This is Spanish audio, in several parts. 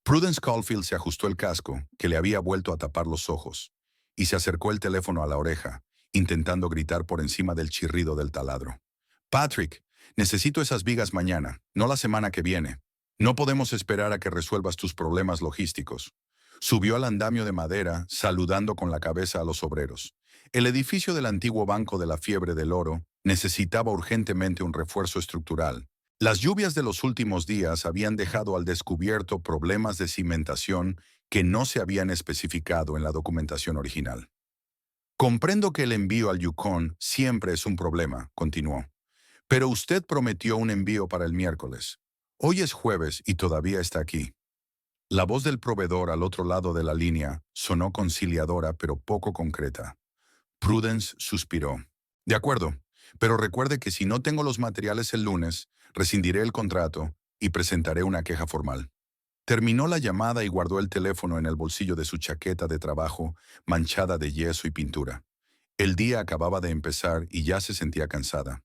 Prudence Caulfield se ajustó el casco, que le había vuelto a tapar los ojos, y se acercó el teléfono a la oreja, intentando gritar por encima del chirrido del taladro. Patrick, necesito esas vigas mañana, no la semana que viene. No podemos esperar a que resuelvas tus problemas logísticos. Subió al andamio de madera, saludando con la cabeza a los obreros. El edificio del antiguo Banco de la Fiebre del Oro necesitaba urgentemente un refuerzo estructural. Las lluvias de los últimos días habían dejado al descubierto problemas de cimentación que no se habían especificado en la documentación original. Comprendo que el envío al Yukon siempre es un problema, continuó. Pero usted prometió un envío para el miércoles. Hoy es jueves y todavía está aquí. La voz del proveedor al otro lado de la línea sonó conciliadora pero poco concreta. Prudence suspiró. De acuerdo, pero recuerde que si no tengo los materiales el lunes, rescindiré el contrato y presentaré una queja formal. Terminó la llamada y guardó el teléfono en el bolsillo de su chaqueta de trabajo, manchada de yeso y pintura. El día acababa de empezar y ya se sentía cansada.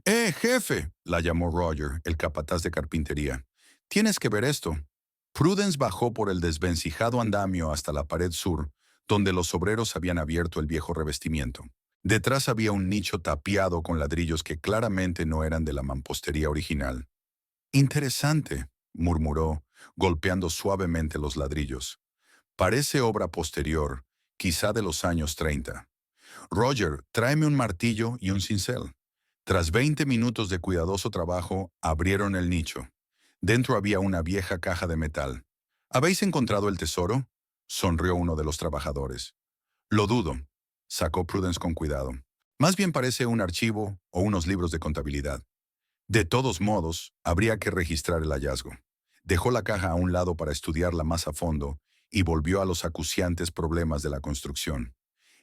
Jefe! La llamó Roger, el capataz de carpintería. Tienes que ver esto. Prudence bajó por el desvencijado andamio hasta la pared sur, donde los obreros habían abierto el viejo revestimiento. Detrás había un nicho tapiado con ladrillos que claramente no eran de la mampostería original. Interesante, murmuró, golpeando suavemente los ladrillos. Parece obra posterior, quizá de los años 30. Roger, tráeme un martillo y un cincel. Tras 20 minutos de cuidadoso trabajo, abrieron el nicho. Dentro había una vieja caja de metal. ¿Habéis encontrado el tesoro? Sonrió uno de los trabajadores. Lo dudo, sacó Prudence con cuidado. Más bien parece un archivo o unos libros de contabilidad. De todos modos, habría que registrar el hallazgo. Dejó la caja a un lado para estudiarla más a fondo y volvió a los acuciantes problemas de la construcción.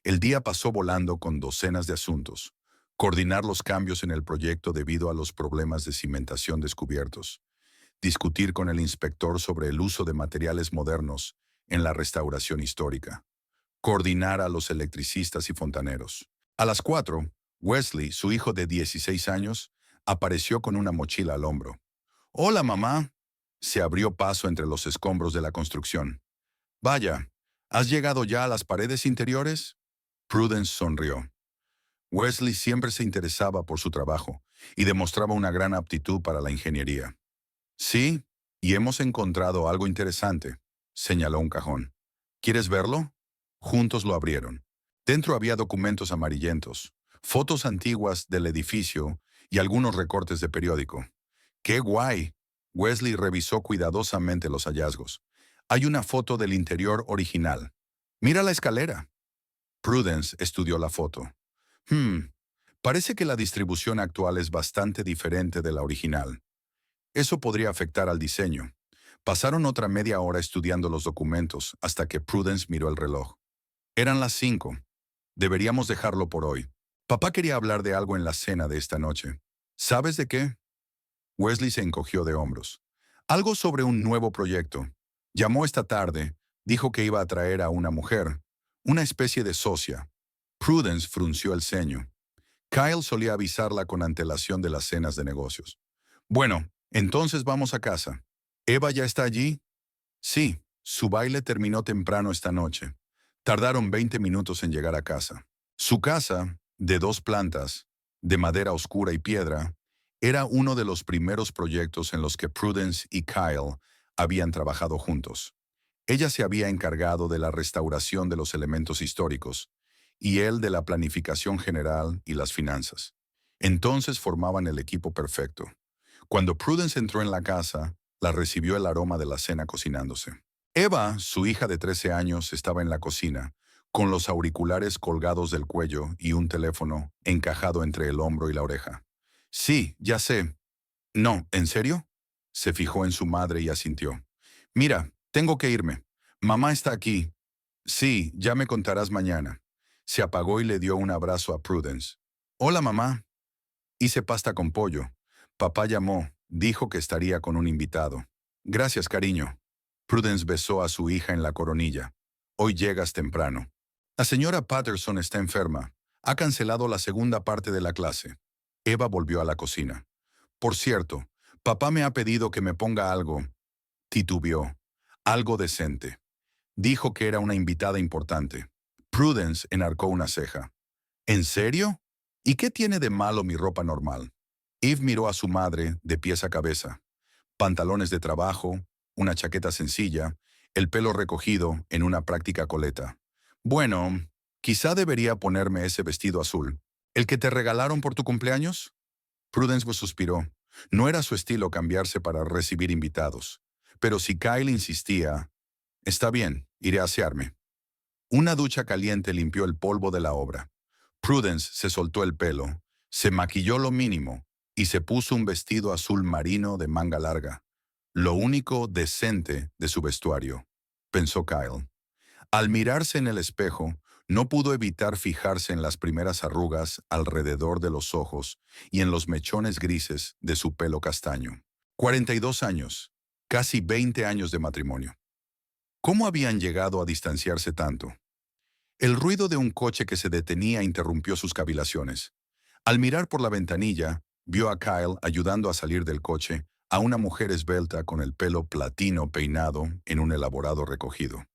El día pasó volando con docenas de asuntos. Coordinar los cambios en el proyecto debido a los problemas de cimentación descubiertos. Discutir con el inspector sobre el uso de materiales modernos en la restauración histórica. Coordinar a los electricistas y fontaneros. A las 4, Wesley, su hijo de 16 años, apareció con una mochila al hombro. «Hola, mamá». Se abrió paso entre los escombros de la construcción. «Vaya, ¿has llegado ya a las paredes interiores?» Prudence sonrió. Wesley siempre se interesaba por su trabajo y demostraba una gran aptitud para la ingeniería. «Sí, y hemos encontrado algo interesante», señaló un cajón. «¿Quieres verlo?» Juntos lo abrieron. Dentro había documentos amarillentos, fotos antiguas del edificio y algunos recortes de periódico. ¡Qué guay! Wesley revisó cuidadosamente los hallazgos. Hay una foto del interior original. «Mira la escalera». Prudence estudió la foto. Parece que la distribución actual es bastante diferente de la original. Eso podría afectar al diseño. Pasaron otra media hora estudiando los documentos hasta que Prudence miró el reloj. Eran las 5. Deberíamos dejarlo por hoy. Papá quería hablar de algo en la cena de esta noche. ¿Sabes de qué? Wesley se encogió de hombros. Algo sobre un nuevo proyecto. Llamó esta tarde, dijo que iba a traer a una mujer, una especie de socia. Prudence frunció el ceño. Kyle solía avisarla con antelación de las cenas de negocios. Bueno, entonces vamos a casa. ¿Eva ya está allí? Sí, su baile terminó temprano esta noche. Tardaron 20 minutos en llegar a casa. Su casa, de 2 plantas, de madera oscura y piedra, era uno de los primeros proyectos en los que Prudence y Kyle habían trabajado juntos. Ella se había encargado de la restauración de los elementos históricos, y él de la planificación general y las finanzas. Entonces formaban el equipo perfecto. Cuando Prudence entró en la casa, la recibió el aroma de la cena cocinándose. Eva, su hija de 13 años, estaba en la cocina, con los auriculares colgados del cuello y un teléfono encajado entre el hombro y la oreja. «Sí, ya sé». «No, ¿en serio?» Se fijó en su madre y asintió. «Mira, tengo que irme. Mamá está aquí». «Sí, ya me contarás mañana». Se apagó y le dio un abrazo a Prudence. «Hola, mamá». «Hice pasta con pollo. Papá llamó, dijo que estaría con un invitado». «Gracias, cariño». Prudence besó a su hija en la coronilla. «Hoy llegas temprano». «La señora Patterson está enferma. Ha cancelado la segunda parte de la clase». Eva volvió a la cocina. «Por cierto, papá me ha pedido que me ponga algo». Titubeó. Algo decente. Dijo que era una invitada importante. Prudence enarcó una ceja. ¿En serio? ¿Y qué tiene de malo mi ropa normal? Eve miró a su madre de pies a cabeza. Pantalones de trabajo, una chaqueta sencilla, el pelo recogido en una práctica coleta. Bueno, quizá debería ponerme ese vestido azul. ¿El que te regalaron por tu cumpleaños? Prudence suspiró. No era su estilo cambiarse para recibir invitados. Pero si Kyle insistía, está bien, iré a asearme. Una ducha caliente limpió el polvo de la obra. Prudence se soltó el pelo, se maquilló lo mínimo y se puso un vestido azul marino de manga larga. Lo único decente de su vestuario, pensó Kyle. Al mirarse en el espejo, no pudo evitar fijarse en las primeras arrugas alrededor de los ojos y en los mechones grises de su pelo castaño. 42 años, casi 20 años de matrimonio. ¿Cómo habían llegado a distanciarse tanto? El ruido de un coche que se detenía interrumpió sus cavilaciones. Al mirar por la ventanilla, vio a Kyle ayudando a salir del coche a una mujer esbelta con el pelo platino peinado en un elaborado recogido.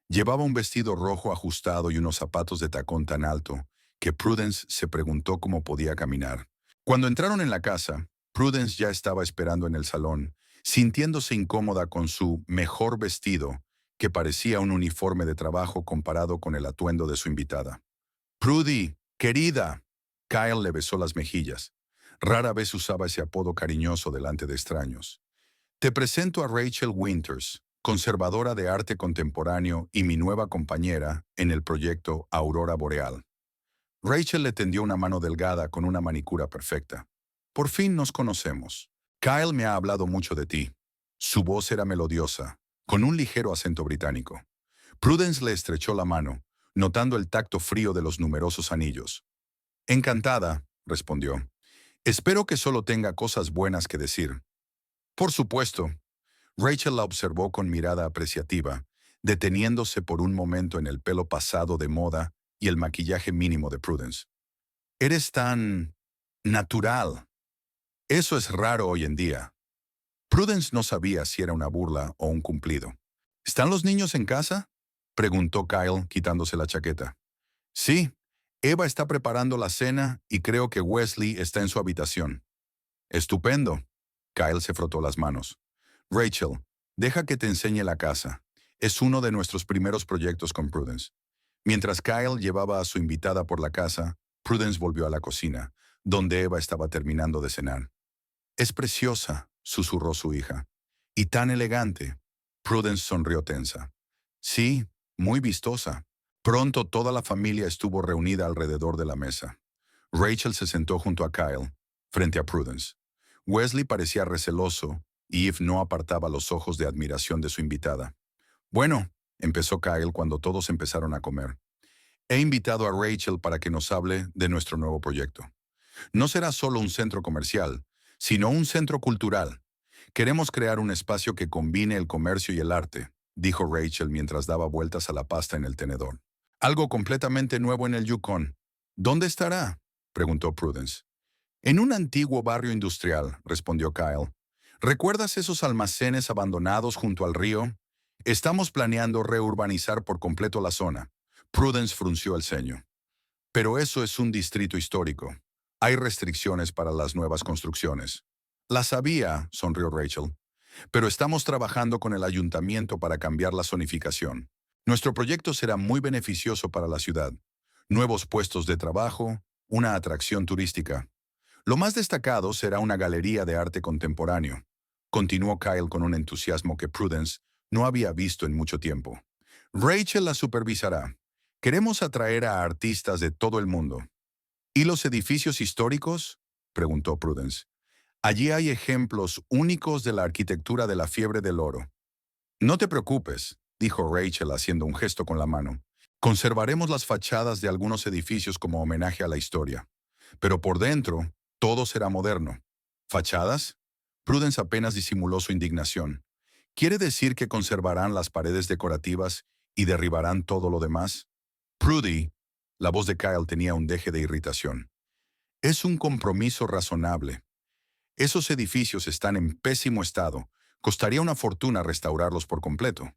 Llevaba un vestido rojo ajustado y unos zapatos de tacón tan alto que Prudence se preguntó cómo podía caminar. Cuando entraron en la casa, Prudence ya estaba esperando en el salón, sintiéndose incómoda con su mejor vestido, que parecía un uniforme de trabajo comparado con el atuendo de su invitada. «Prudy, querida». Kyle le besó las mejillas. Rara vez usaba ese apodo cariñoso delante de extraños. «Te presento a Rachel Winters, conservadora de arte contemporáneo y mi nueva compañera en el proyecto Aurora Boreal». Rachel le tendió una mano delgada con una manicura perfecta. «Por fin nos conocemos. Kyle me ha hablado mucho de ti». Su voz era melodiosa, con un ligero acento británico. Prudence le estrechó la mano, notando el tacto frío de los numerosos anillos. «Encantada», respondió. «Espero que solo tenga cosas buenas que decir». «Por supuesto». Rachel la observó con mirada apreciativa, deteniéndose por un momento en el pelo pasado de moda y el maquillaje mínimo de Prudence. «Eres tan natural. Eso es raro hoy en día». Prudence no sabía si era una burla o un cumplido. «¿Están los niños en casa?», preguntó Kyle, quitándose la chaqueta. «Sí, Eva está preparando la cena y creo que Wesley está en su habitación». «Estupendo». Kyle se frotó las manos. «Rachel, deja que te enseñe la casa. Es uno de nuestros primeros proyectos con Prudence». Mientras Kyle llevaba a su invitada por la casa, Prudence volvió a la cocina, donde Eva estaba terminando de cenar. «Es preciosa», susurró su hija. «Y tan elegante». Prudence sonrió tensa. «Sí, muy vistosa». Pronto toda la familia estuvo reunida alrededor de la mesa. Rachel se sentó junto a Kyle, frente a Prudence. Wesley parecía receloso y Eve no apartaba los ojos de admiración de su invitada. «Bueno», empezó Kyle cuando todos empezaron a comer. «He invitado a Rachel para que nos hable de nuestro nuevo proyecto. No será solo un centro comercial, sino un centro cultural. Queremos crear un espacio que combine el comercio y el arte», dijo Rachel mientras daba vueltas a la pasta en el tenedor. «Algo completamente nuevo en el Yukon». «¿Dónde estará?», preguntó Prudence. «En un antiguo barrio industrial», respondió Kyle. «¿Recuerdas esos almacenes abandonados junto al río? Estamos planeando reurbanizar por completo la zona». Prudence frunció el ceño. «Pero eso es un distrito histórico. Hay restricciones para las nuevas construcciones». «La sabía», sonrió Rachel. «Pero estamos trabajando con el ayuntamiento para cambiar la zonificación. Nuestro proyecto será muy beneficioso para la ciudad. Nuevos puestos de trabajo, una atracción turística. Lo más destacado será una galería de arte contemporáneo», continuó Kyle con un entusiasmo que Prudence no había visto en mucho tiempo. «Rachel la supervisará. Queremos atraer a artistas de todo el mundo». «¿Y los edificios históricos?», preguntó Prudence. «Allí hay ejemplos únicos de la arquitectura de la fiebre del oro». «No te preocupes», dijo Rachel haciendo un gesto con la mano. «Conservaremos las fachadas de algunos edificios como homenaje a la historia. Pero por dentro, todo será moderno». «¿Fachadas?». Prudence apenas disimuló su indignación. «¿Quiere decir que conservarán las paredes decorativas y derribarán todo lo demás?». «Prudy», la voz de Kyle tenía un deje de irritación. «Es un compromiso razonable. Esos edificios están en pésimo estado. Costaría una fortuna restaurarlos por completo».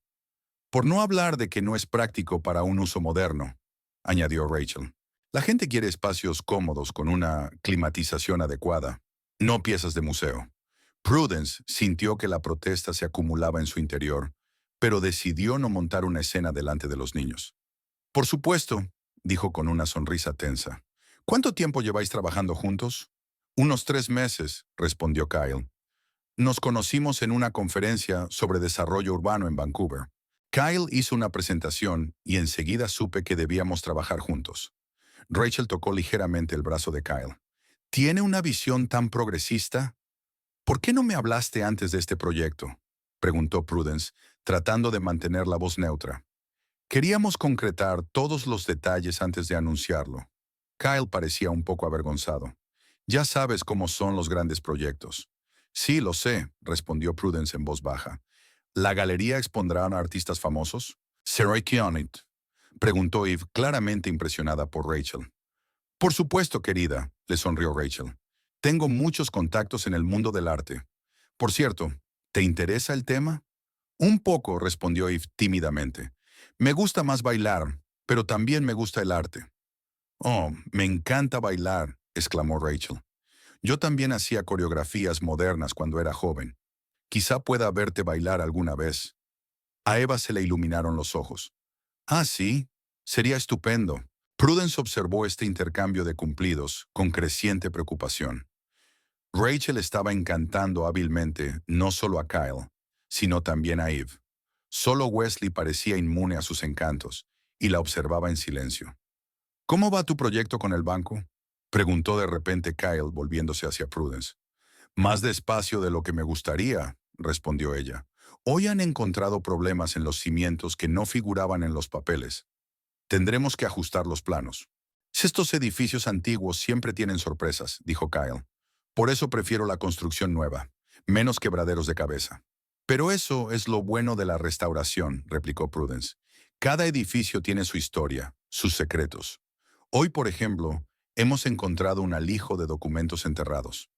Por no hablar de que no es práctico para un uso moderno, añadió Rachel. La gente quiere espacios cómodos con una climatización adecuada, no piezas de museo. Prudence sintió que la protesta se acumulaba en su interior, pero decidió no montar una escena delante de los niños. Por supuesto, dijo con una sonrisa tensa. ¿Cuánto tiempo lleváis trabajando juntos? Unos 3 meses, respondió Kyle. Nos conocimos en una conferencia sobre desarrollo urbano en Vancouver. Kyle hizo una presentación y enseguida supe que debíamos trabajar juntos. Rachel tocó ligeramente el brazo de Kyle. ¿Tiene una visión tan progresista? ¿Por qué no me hablaste antes de este proyecto?, preguntó Prudence, tratando de mantener la voz neutra. Queríamos concretar todos los detalles antes de anunciarlo. Kyle parecía un poco avergonzado. Ya sabes cómo son los grandes proyectos. Sí, lo sé, respondió Prudence en voz baja. ¿La galería expondrá a artistas famosos? ¿Será Keonit?, preguntó Eve, claramente impresionada por Rachel. Por supuesto, querida, le sonrió Rachel. Tengo muchos contactos en el mundo del arte. Por cierto, ¿te interesa el tema? Un poco, respondió Eve tímidamente. Me gusta más bailar, pero también me gusta el arte. Oh, me encanta bailar, exclamó Rachel. Yo también hacía coreografías modernas cuando era joven. Quizá pueda verte bailar alguna vez. A Eva se le iluminaron los ojos. Ah, sí, sería estupendo. Prudence observó este intercambio de cumplidos con creciente preocupación. Rachel estaba encantando hábilmente no solo a Kyle, sino también a Eve. Solo Wesley parecía inmune a sus encantos y la observaba en silencio. ¿Cómo va tu proyecto con el banco?, preguntó de repente Kyle volviéndose hacia Prudence. Más despacio de lo que me gustaría, respondió ella. Hoy han encontrado problemas en los cimientos que no figuraban en los papeles. Tendremos que ajustar los planos. Estos edificios antiguos siempre tienen sorpresas, dijo Kyle. Por eso prefiero la construcción nueva, menos quebraderos de cabeza. Pero eso es lo bueno de la restauración, replicó Prudence. Cada edificio tiene su historia, sus secretos. Hoy, por ejemplo, hemos encontrado un alijo de documentos enterrados.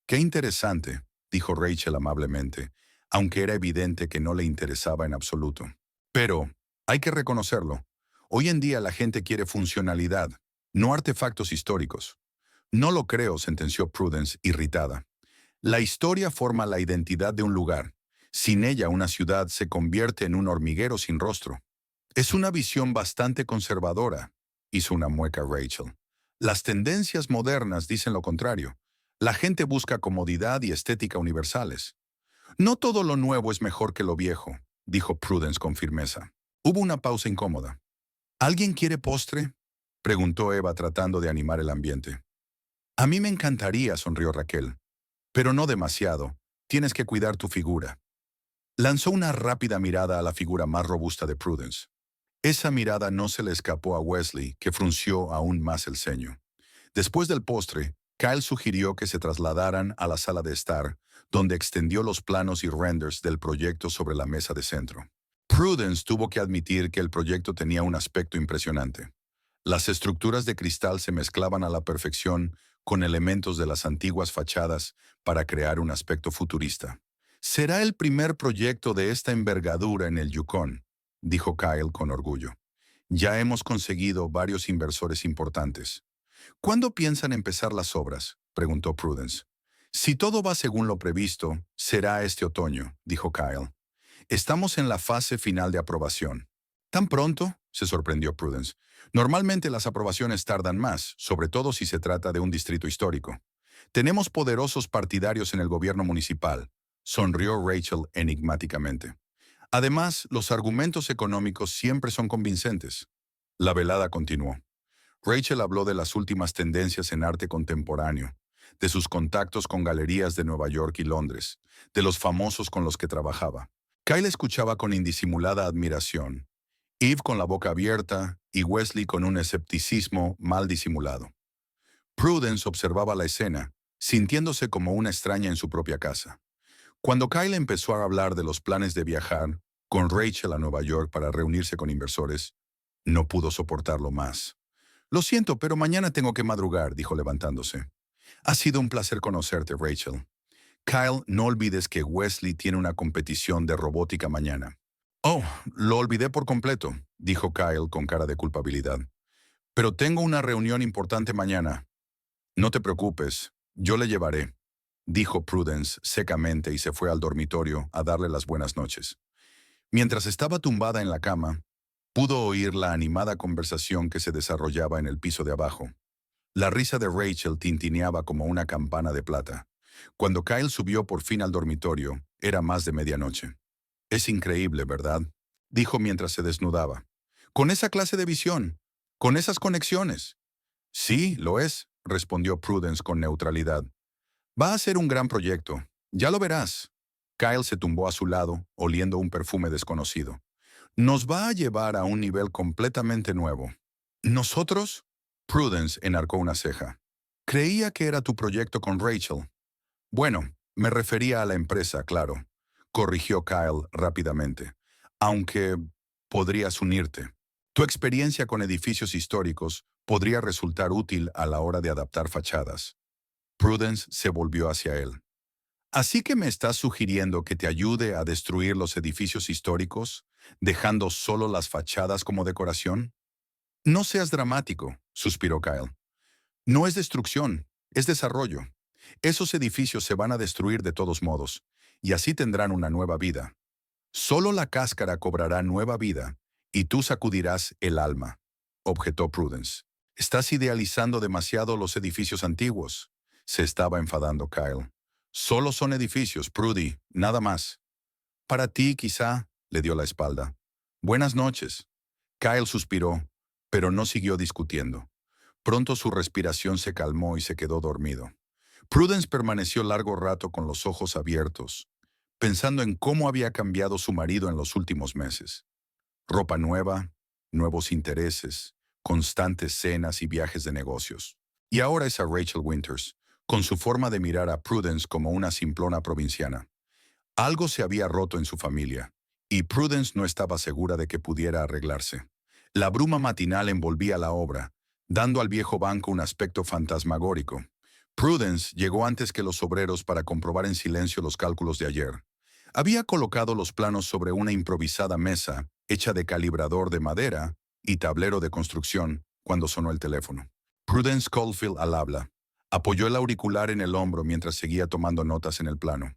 Qué interesante, dijo Rachel amablemente, aunque era evidente que no le interesaba en absoluto. Pero, hay que reconocerlo, hoy en día la gente quiere funcionalidad, no artefactos históricos. No lo creo, sentenció Prudence, irritada. La historia forma la identidad de un lugar. Sin ella, una ciudad se convierte en un hormiguero sin rostro. Es una visión bastante conservadora, hizo una mueca Rachel. Las tendencias modernas dicen lo contrario. La gente busca comodidad y estética universales. No todo lo nuevo es mejor que lo viejo, dijo Prudence con firmeza. Hubo una pausa incómoda. ¿Alguien quiere postre?, preguntó Eva tratando de animar el ambiente. A mí me encantaría, sonrió Raquel. Pero no demasiado. Tienes que cuidar tu figura. Lanzó una rápida mirada a la figura más robusta de Prudence. Esa mirada no se le escapó a Wesley, que frunció aún más el ceño. Después del postre, Kyle sugirió que se trasladaran a la sala de estar, donde extendió los planos y renders del proyecto sobre la mesa de centro. Prudence tuvo que admitir que el proyecto tenía un aspecto impresionante. Las estructuras de cristal se mezclaban a la perfección con elementos de las antiguas fachadas para crear un aspecto futurista. Será el primer proyecto de esta envergadura en el Yukon, dijo Kyle con orgullo. Ya hemos conseguido varios inversores importantes. ¿Cuándo piensan empezar las obras?, preguntó Prudence. Si todo va según lo previsto, será este otoño, dijo Kyle. Estamos en la fase final de aprobación. ¿Tan pronto?, se sorprendió Prudence. Normalmente las aprobaciones tardan más, sobre todo si se trata de un distrito histórico. Tenemos poderosos partidarios en el gobierno municipal, sonrió Rachel enigmáticamente. Además, los argumentos económicos siempre son convincentes. La velada continuó. Rachel habló de las últimas tendencias en arte contemporáneo, de sus contactos con galerías de Nueva York y Londres, de los famosos con los que trabajaba. Kyle escuchaba con indisimulada admiración, Eve con la boca abierta y Wesley con un escepticismo mal disimulado. Prudence observaba la escena, sintiéndose como una extraña en su propia casa. Cuando Kyle empezó a hablar de los planes de viajar con Rachel a Nueva York para reunirse con inversores, no pudo soportarlo más. Lo siento, pero mañana tengo que madrugar, dijo levantándose. Ha sido un placer conocerte, Rachel. Kyle, no olvides que Wesley tiene una competición de robótica mañana. Oh, lo olvidé por completo, dijo Kyle con cara de culpabilidad. Pero tengo una reunión importante mañana. No te preocupes, yo le llevaré, dijo Prudence secamente y se fue al dormitorio a darle las buenas noches. Mientras estaba tumbada en la cama, pudo oír la animada conversación que se desarrollaba en el piso de abajo. La risa de Rachel tintineaba como una campana de plata. Cuando Kyle subió por fin al dormitorio, era más de medianoche. Es increíble, ¿verdad? Dijo mientras se desnudaba. Con esa clase de visión, con esas conexiones. Sí, lo es, respondió Prudence con neutralidad. Va a ser un gran proyecto. Ya lo verás. Kyle se tumbó a su lado, oliendo un perfume desconocido. Nos va a llevar a un nivel completamente nuevo. ¿Nosotros? Prudence enarcó una ceja. Creía que era tu proyecto con Rachel. Bueno, me refería a la empresa, claro, corrigió Kyle rápidamente. Aunque podrías unirte. Tu experiencia con edificios históricos podría resultar útil a la hora de adaptar fachadas. Prudence se volvió hacia él. ¿Así que me estás sugiriendo que te ayude a destruir los edificios históricos, dejando solo las fachadas como decoración? No seas dramático, suspiró Kyle. No es destrucción, es desarrollo. Esos edificios se van a destruir de todos modos, y así tendrán una nueva vida. Solo la cáscara cobrará nueva vida, y tú sacudirás el alma, objetó Prudence. Estás idealizando demasiado los edificios antiguos. Se estaba enfadando Kyle. Solo son edificios, Prudy, nada más. Para ti, quizá, le dio la espalda. Buenas noches. Kyle suspiró, pero no siguió discutiendo. Pronto su respiración se calmó y se quedó dormido. Prudence permaneció largo rato con los ojos abiertos, pensando en cómo había cambiado su marido en los últimos meses. Ropa nueva, nuevos intereses, constantes cenas y viajes de negocios. Y ahora esa Rachel Winters, con su forma de mirar a Prudence como una simplona provinciana. Algo se había roto en su familia, y Prudence no estaba segura de que pudiera arreglarse. La bruma matinal envolvía la obra, dando al viejo banco un aspecto fantasmagórico. Prudence llegó antes que los obreros para comprobar en silencio los cálculos de ayer. Había colocado los planos sobre una improvisada mesa, hecha de calibrador de madera y tablero de construcción, cuando sonó el teléfono. Prudence Caulfield al habla. Apoyó el auricular en el hombro mientras seguía tomando notas en el plano.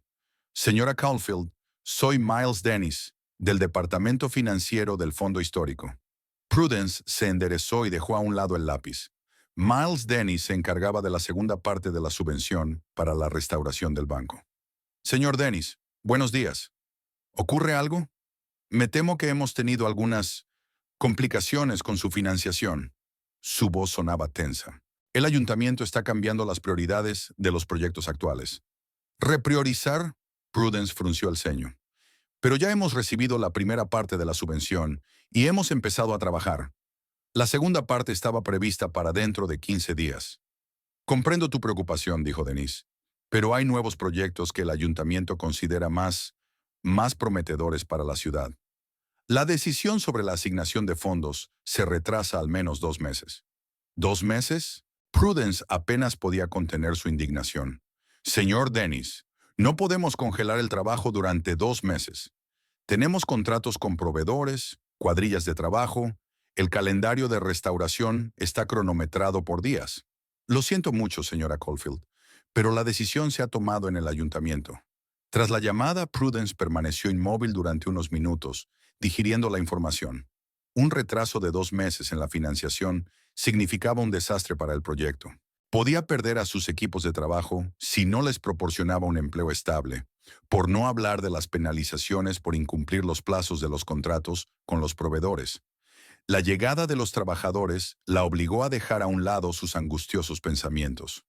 Señora Caulfield, soy Miles Dennis, del Departamento Financiero del Fondo Histórico. Prudence se enderezó y dejó a un lado el lápiz. Miles Dennis se encargaba de la segunda parte de la subvención para la restauración del banco. Señor Dennis, buenos días. ¿Ocurre algo? Me temo que hemos tenido algunas complicaciones con su financiación. Su voz sonaba tensa. El ayuntamiento está cambiando las prioridades de los proyectos actuales. ¿Repriorizar? Prudence frunció el ceño. Pero ya hemos recibido la primera parte de la subvención y hemos empezado a trabajar. La segunda parte estaba prevista para dentro de 15 días. Comprendo tu preocupación, dijo Denise, pero hay nuevos proyectos que el ayuntamiento considera más prometedores para la ciudad. La decisión sobre la asignación de fondos se retrasa al menos 2 meses. ¿2 meses? Prudence apenas podía contener su indignación. Señor Dennis, no podemos congelar el trabajo durante 2 meses. Tenemos contratos con proveedores, cuadrillas de trabajo, el calendario de restauración está cronometrado por días. Lo siento mucho, señora Caulfield, pero la decisión se ha tomado en el ayuntamiento. Tras la llamada, Prudence permaneció inmóvil durante unos minutos, digiriendo la información. Un retraso de 2 meses en la financiación significaba un desastre para el proyecto. Podía perder a sus equipos de trabajo si no les proporcionaba un empleo estable, por no hablar de las penalizaciones por incumplir los plazos de los contratos con los proveedores. La llegada de los trabajadores la obligó a dejar a un lado sus angustiosos pensamientos.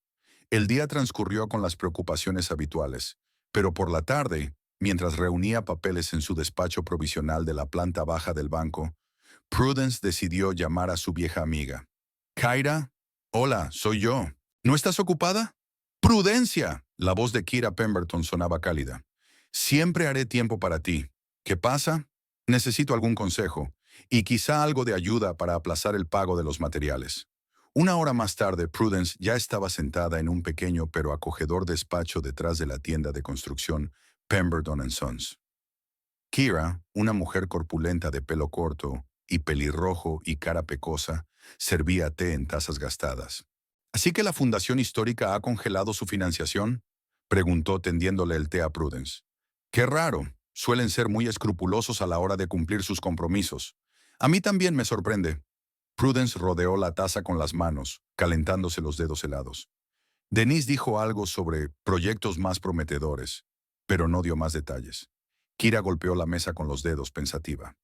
El día transcurrió con las preocupaciones habituales, pero por la tarde, mientras reunía papeles en su despacho provisional de la planta baja del banco, Prudence decidió llamar a su vieja amiga. Kyra, hola, soy yo. ¿No estás ocupada? ¡Prudencia! La voz de Kira Pemberton sonaba cálida. Siempre haré tiempo para ti. ¿Qué pasa? Necesito algún consejo, y quizá algo de ayuda para aplazar el pago de los materiales. Una hora más tarde, Prudence ya estaba sentada en un pequeño pero acogedor despacho detrás de la tienda de construcción Pemberton Sons. Kira, una mujer corpulenta de pelo corto y pelirrojo y cara pecosa, servía té en tazas gastadas. ¿Así que la Fundación Histórica ha congelado su financiación?, preguntó tendiéndole el té a Prudence. Qué raro, suelen ser muy escrupulosos a la hora de cumplir sus compromisos. A mí también me sorprende. Prudence rodeó la taza con las manos, calentándose los dedos helados. Denise dijo algo sobre proyectos más prometedores, pero no dio más detalles. Kira golpeó la mesa con los dedos, pensativa.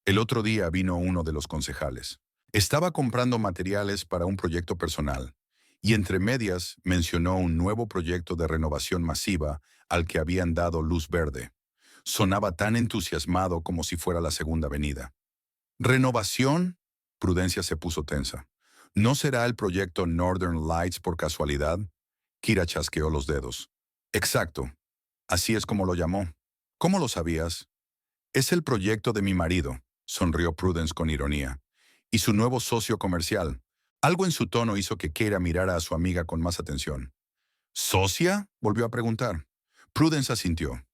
El otro día vino uno de los concejales. Estaba comprando materiales para un proyecto personal, y entre medias mencionó un nuevo proyecto de renovación masiva al que habían dado luz verde. Sonaba tan entusiasmado como si fuera la segunda venida. ¿Renovación? Prudencia se puso tensa. ¿No será el proyecto Northern Lights por casualidad? Kira chasqueó los dedos. Exacto. Así es como lo llamó. ¿Cómo lo sabías? Es el proyecto de mi marido, sonrió Prudence con ironía. Y su nuevo socio comercial. Algo en su tono hizo que Kira mirara a su amiga con más atención. ¿Socia?, volvió a preguntar. Prudence asintió.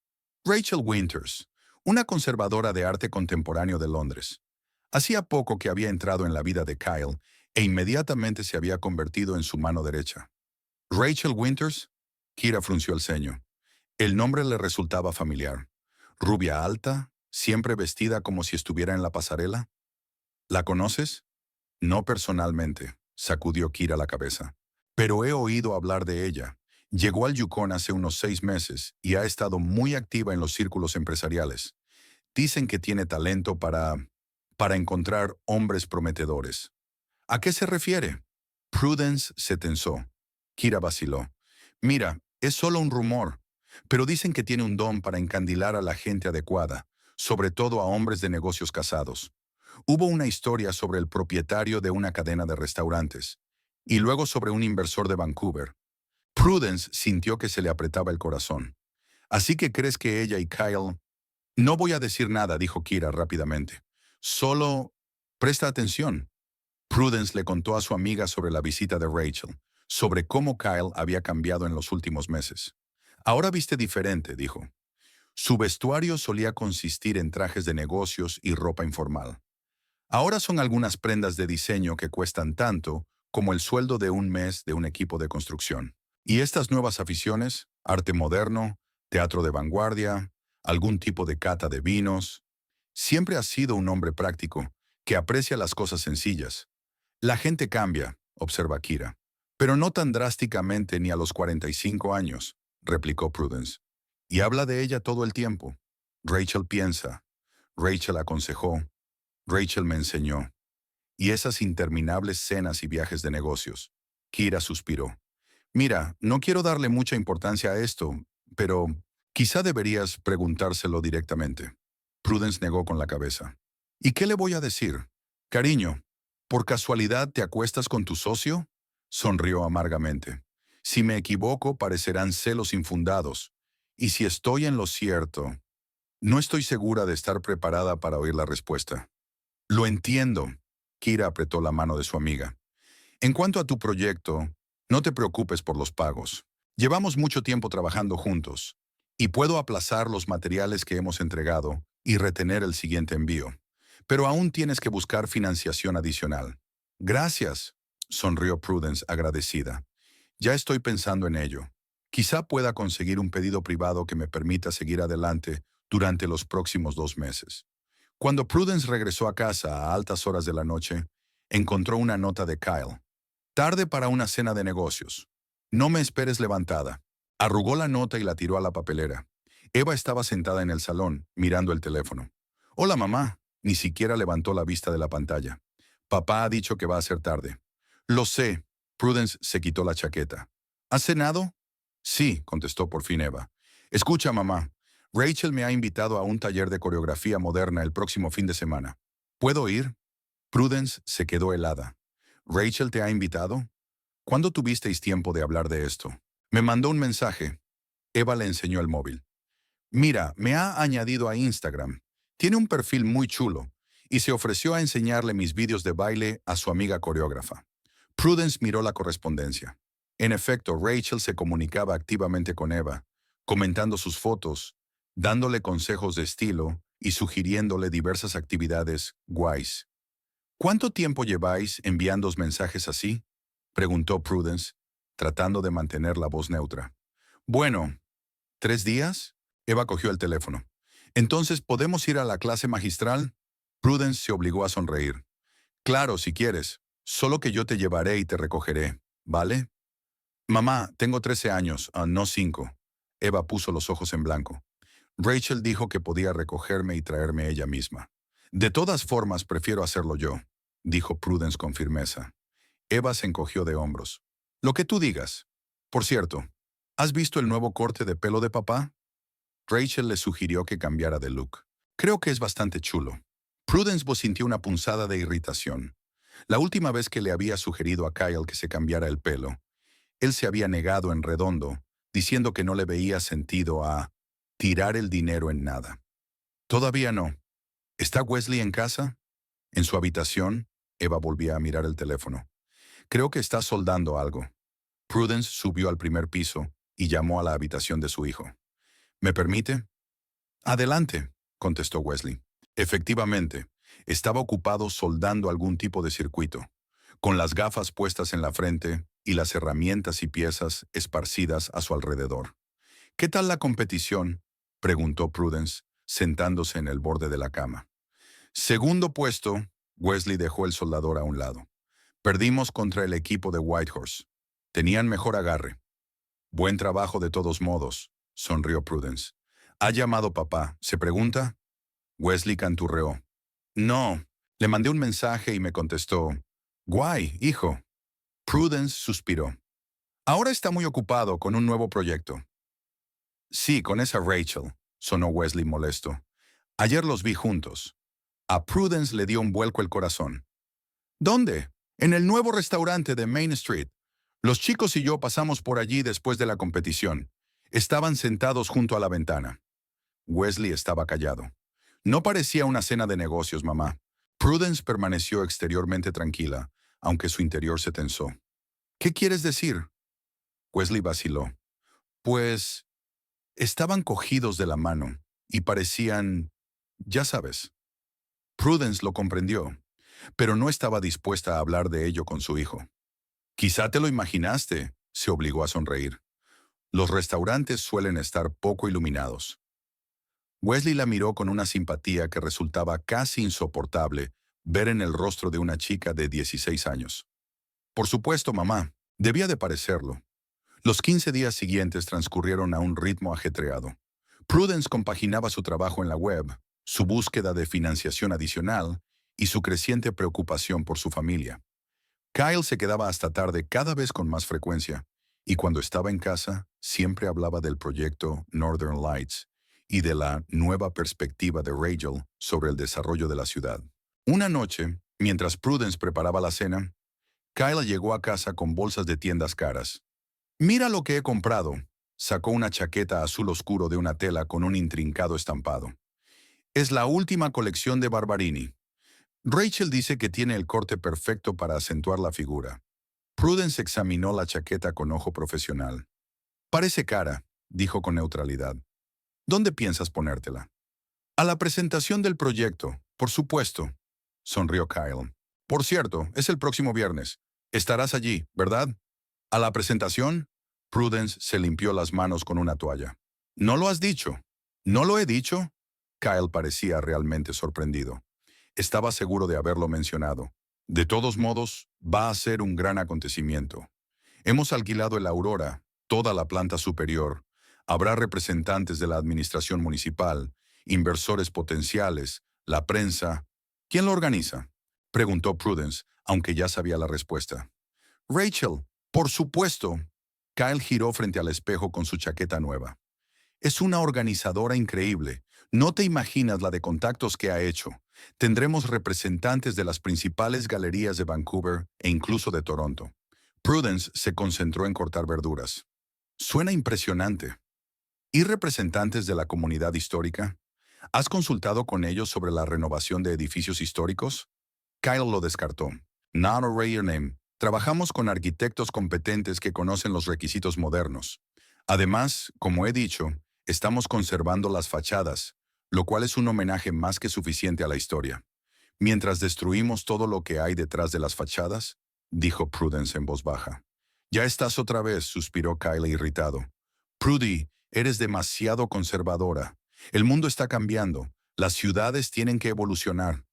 Rachel Winters, una conservadora de arte contemporáneo de Londres. Hacía poco que había entrado en la vida de Kyle e inmediatamente se había convertido en su mano derecha. Rachel Winters, Kira frunció el ceño. El nombre le resultaba familiar. Rubia alta, siempre vestida como si estuviera en la pasarela. ¿La conoces? No personalmente, sacudió Kira la cabeza. Pero he oído hablar de ella. Llegó al Yukon hace unos 6 meses y ha estado muy activa en los círculos empresariales. Dicen que tiene talento para encontrar hombres prometedores. ¿A qué se refiere? Prudence se tensó. Kira vaciló. Mira, es solo un rumor, pero dicen que tiene un don para encandilar a la gente adecuada, sobre todo a hombres de negocios casados. Hubo una historia sobre el propietario de una cadena de restaurantes, y luego sobre un inversor de Vancouver. Prudence sintió que se le apretaba el corazón. ¿Así que crees que ella y Kyle? No voy a decir nada, dijo Kira rápidamente. Solo presta atención. Prudence le contó a su amiga sobre la visita de Rachel, sobre cómo Kyle había cambiado en los últimos meses. Ahora viste diferente, dijo. Su vestuario solía consistir en trajes de negocios y ropa informal. Ahora son algunas prendas de diseño que cuestan tanto como el sueldo de un mes de un equipo de construcción. Y estas nuevas aficiones, arte moderno, teatro de vanguardia, algún tipo de cata de vinos. Siempre ha sido un hombre práctico, que aprecia las cosas sencillas. La gente cambia, observa Kira. Pero no tan drásticamente ni a los 45 años, replicó Prudence. Y habla de ella todo el tiempo. Rachel piensa. Rachel aconsejó. Rachel me enseñó. Y esas interminables cenas y viajes de negocios. Kira suspiró. Mira, no quiero darle mucha importancia a esto, pero quizá deberías preguntárselo directamente. Prudence negó con la cabeza. ¿Y qué le voy a decir? Cariño, ¿por casualidad te acuestas con tu socio? Sonrió amargamente. Si me equivoco, parecerán celos infundados. Y si estoy en lo cierto, no estoy segura de estar preparada para oír la respuesta. Lo entiendo. Kira apretó la mano de su amiga. En cuanto a tu proyecto, no te preocupes por los pagos. Llevamos mucho tiempo trabajando juntos, y puedo aplazar los materiales que hemos entregado y retener el siguiente envío. Pero aún tienes que buscar financiación adicional. Gracias, sonrió Prudence agradecida. Ya estoy pensando en ello. Quizá pueda conseguir un pedido privado que me permita seguir adelante durante los próximos 2 meses. Cuando Prudence regresó a casa a altas horas de la noche, encontró una nota de Kyle. Tarde para una cena de negocios. No me esperes levantada. Arrugó la nota y la tiró a la papelera. Eva estaba sentada en el salón, mirando el teléfono. Hola, mamá. Ni siquiera levantó la vista de la pantalla. Papá ha dicho que va a ser tarde. Lo sé. Prudence se quitó la chaqueta. ¿Has cenado? Sí, contestó por fin Eva. Escucha, mamá. Rachel me ha invitado a un taller de coreografía moderna el próximo fin de semana. ¿Puedo ir? Prudence se quedó helada. ¿Rachel te ha invitado? ¿Cuándo tuvisteis tiempo de hablar de esto? Me mandó un mensaje. Eva le enseñó el móvil. Mira, me ha añadido a Instagram. Tiene un perfil muy chulo y se ofreció a enseñarle mis vídeos de baile a su amiga coreógrafa. Prudence miró la correspondencia. En efecto, Rachel se comunicaba activamente con Eva, comentando sus fotos, dándole consejos de estilo y sugiriéndole diversas actividades guays. ¿Cuánto tiempo lleváis enviando mensajes así?, preguntó Prudence, tratando de mantener la voz neutra. Bueno, ¿3 días? Eva cogió el teléfono. Entonces, ¿podemos ir a la clase magistral? Prudence se obligó a sonreír. Claro, si quieres. Solo que yo te llevaré y te recogeré, ¿vale? Mamá, tengo 13 años, no 5. Eva puso los ojos en blanco. Rachel dijo que podía recogerme y traerme ella misma. De todas formas, prefiero hacerlo yo, dijo Prudence con firmeza. Eva se encogió de hombros. Lo que tú digas. Por cierto, ¿has visto el nuevo corte de pelo de papá? Rachel le sugirió que cambiara de look. Creo que es bastante chulo. Prudence sintió una punzada de irritación. La última vez que le había sugerido a Kyle que se cambiara el pelo, él se había negado en redondo, diciendo que no le veía sentido a tirar el dinero en nada. Todavía no. ¿Está Wesley en casa? En su habitación, Eva volvía a mirar el teléfono. Creo que está soldando algo. Prudence subió al primer piso y llamó a la habitación de su hijo. ¿Me permite? Adelante, contestó Wesley. Efectivamente, estaba ocupado soldando algún tipo de circuito, con las gafas puestas en la frente y las herramientas y piezas esparcidas a su alrededor. ¿Qué tal la competición?, preguntó Prudence, sentándose en el borde de la cama. Segundo puesto, Wesley dejó el soldador a un lado. Perdimos contra el equipo de Whitehorse. Tenían mejor agarre. Buen trabajo de todos modos, sonrió Prudence. ¿Ha llamado papá? ¿Se pregunta? Wesley canturreó. No, le mandé un mensaje y me contestó. Guay, hijo. Prudence suspiró. Ahora está muy ocupado con un nuevo proyecto. Sí, con esa Rachel, sonó Wesley molesto. Ayer los vi juntos. A Prudence le dio un vuelco el corazón. ¿Dónde? En el nuevo restaurante de Main Street. Los chicos y yo pasamos por allí después de la competición. Estaban sentados junto a la ventana. Wesley estaba callado. No parecía una cena de negocios, mamá. Prudence permaneció exteriormente tranquila, aunque su interior se tensó. ¿Qué quieres decir? Wesley vaciló. Pues estaban cogidos de la mano y parecían, ya sabes. Prudence lo comprendió, pero no estaba dispuesta a hablar de ello con su hijo. Quizá te lo imaginaste, se obligó a sonreír. Los restaurantes suelen estar poco iluminados. Wesley la miró con una simpatía que resultaba casi insoportable ver en el rostro de una chica de 16 años. Por supuesto, mamá, debía de parecerlo. Los 15 días siguientes transcurrieron a un ritmo ajetreado. Prudence compaginaba su trabajo en la web, su búsqueda de financiación adicional y su creciente preocupación por su familia. Kyle se quedaba hasta tarde cada vez con más frecuencia, y cuando estaba en casa, siempre hablaba del proyecto Northern Lights y de la nueva perspectiva de Rachel sobre el desarrollo de la ciudad. Una noche, mientras Prudence preparaba la cena, Kyle llegó a casa con bolsas de tiendas caras. «Mira lo que he comprado», sacó una chaqueta azul oscuro de una tela con un intrincado estampado. «Es la última colección de Barbarini. Rachel dice que tiene el corte perfecto para acentuar la figura». Prudence examinó la chaqueta con ojo profesional. «Parece cara», dijo con neutralidad. «¿Dónde piensas ponértela?» «A la presentación del proyecto, por supuesto», sonrió Kyle. «Por cierto, es el próximo viernes. Estarás allí, ¿verdad?» «¿A la presentación?» Prudence se limpió las manos con una toalla. «¿No lo has dicho?» «¿No lo he dicho?» Kyle parecía realmente sorprendido. Estaba seguro de haberlo mencionado. «De todos modos, va a ser un gran acontecimiento. Hemos alquilado el Aurora, toda la planta superior. Habrá representantes de la administración municipal, inversores potenciales, la prensa». «¿Quién lo organiza?», preguntó Prudence, aunque ya sabía la respuesta. «Rachel, por supuesto». Kyle giró frente al espejo con su chaqueta nueva. «Es una organizadora increíble. No te imaginas la de contactos que ha hecho. Tendremos representantes de las principales galerías de Vancouver e incluso de Toronto». Prudence se concentró en cortar verduras. «Suena impresionante». ¿Y representantes de la comunidad histórica? ¿Has consultado con ellos sobre la renovación de edificios históricos? Kyle lo descartó. «Not a rare name. Trabajamos con arquitectos competentes que conocen los requisitos modernos. Además, como he dicho, Estamos conservando las fachadas, lo cual es un homenaje más que suficiente a la historia. Mientras destruimos todo lo que hay detrás de las fachadas, dijo Prudence en voz baja. Ya estás otra vez, suspiró Kyle irritado. Prudy, eres demasiado conservadora. El mundo está cambiando. Las ciudades tienen que evolucionar.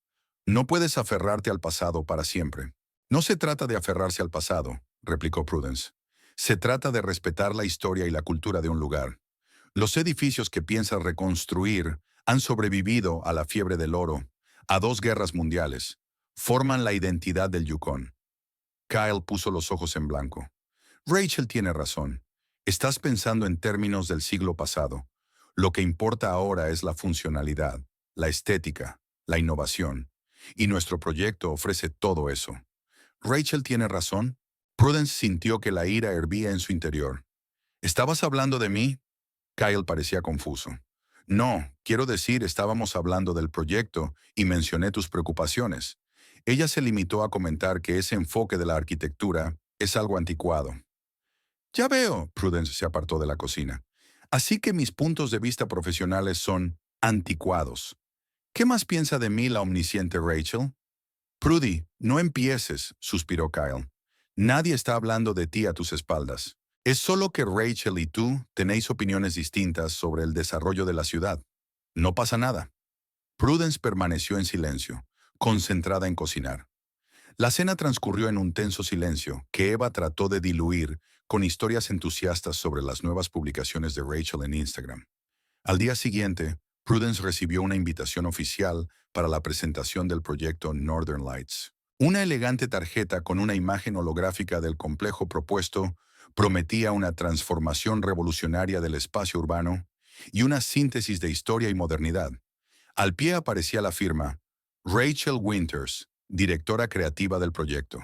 No puedes aferrarte al pasado para siempre. No se trata de aferrarse al pasado, replicó Prudence. Se trata de respetar la historia y la cultura de un lugar. Los edificios que piensas reconstruir han sobrevivido a la fiebre del oro, a 2 guerras mundiales. Forman la identidad del Yukon. Kyle puso los ojos en blanco. Rachel tiene razón. Estás pensando en términos del siglo pasado. Lo que importa ahora es la funcionalidad, la estética, la innovación. Y nuestro proyecto ofrece todo eso. Rachel tiene razón. Prudence sintió que la ira hervía en su interior. ¿Estabas hablando de mí? Kyle parecía confuso. No, quiero decir, estábamos hablando del proyecto y mencioné tus preocupaciones. Ella se limitó a comentar que ese enfoque de la arquitectura es algo anticuado. Ya veo, Prudence se apartó de la cocina. Así que mis puntos de vista profesionales son anticuados. ¿Qué más piensa de mí la omnisciente Rachel? Prudy, no empieces, suspiró Kyle. Nadie está hablando de ti a tus espaldas. Es solo que Rachel y tú tenéis opiniones distintas sobre el desarrollo de la ciudad. No pasa nada. Prudence permaneció en silencio, concentrada en cocinar. La cena transcurrió en un tenso silencio que Eva trató de diluir con historias entusiastas sobre las nuevas publicaciones de Rachel en Instagram. Al día siguiente, Prudence recibió una invitación oficial para la presentación del proyecto Northern Lights. Una elegante tarjeta con una imagen holográfica del complejo propuesto prometía una transformación revolucionaria del espacio urbano y una síntesis de historia y modernidad. Al pie aparecía la firma Rachel Winters, directora creativa del proyecto.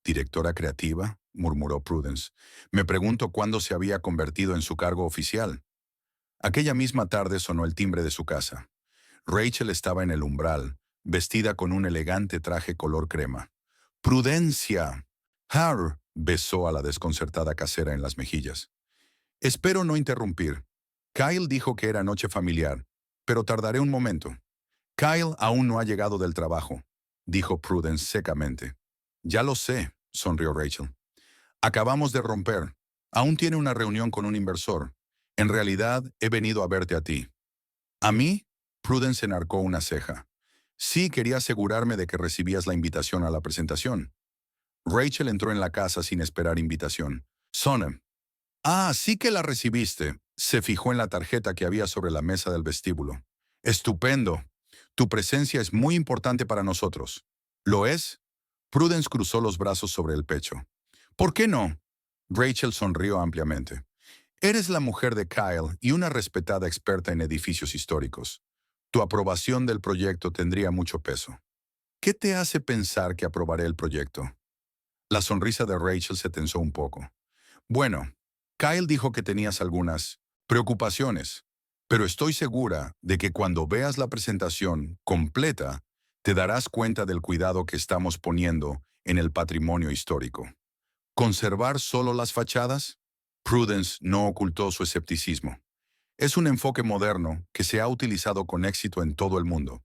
¿Directora creativa?, murmuró Prudence. Me pregunto cuándo se había convertido en su cargo oficial. Aquella misma tarde sonó el timbre de su casa. Rachel estaba en el umbral, vestida con un elegante traje color crema. ¡Prudencia! Har besó a la desconcertada casera en las mejillas. Espero no interrumpir. Kyle dijo que era noche familiar, pero tardaré un momento. Kyle aún no ha llegado del trabajo, dijo Prudence secamente. Ya lo sé, sonrió Rachel. Acabamos de romper. Aún tiene una reunión con un inversor. En realidad, he venido a verte a ti. ¿A mí? Prudence enarcó una ceja. Sí, quería asegurarme de que recibías la invitación a la presentación. Rachel entró en la casa sin esperar invitación. Sonem. Ah, sí que la recibiste. Se fijó en la tarjeta que había sobre la mesa del vestíbulo. Estupendo. Tu presencia es muy importante para nosotros. ¿Lo es? Prudence cruzó los brazos sobre el pecho. ¿Por qué no? Rachel sonrió ampliamente. Eres la mujer de Kyle y una respetada experta en edificios históricos. Tu aprobación del proyecto tendría mucho peso. ¿Qué te hace pensar que aprobaré el proyecto? La sonrisa de Rachel se tensó un poco. Bueno, Kyle dijo que tenías algunas preocupaciones, pero estoy segura de que cuando veas la presentación completa, te darás cuenta del cuidado que estamos poniendo en el patrimonio histórico. ¿Conservar solo las fachadas? Prudence no ocultó su escepticismo. Es un enfoque moderno que se ha utilizado con éxito en todo el mundo.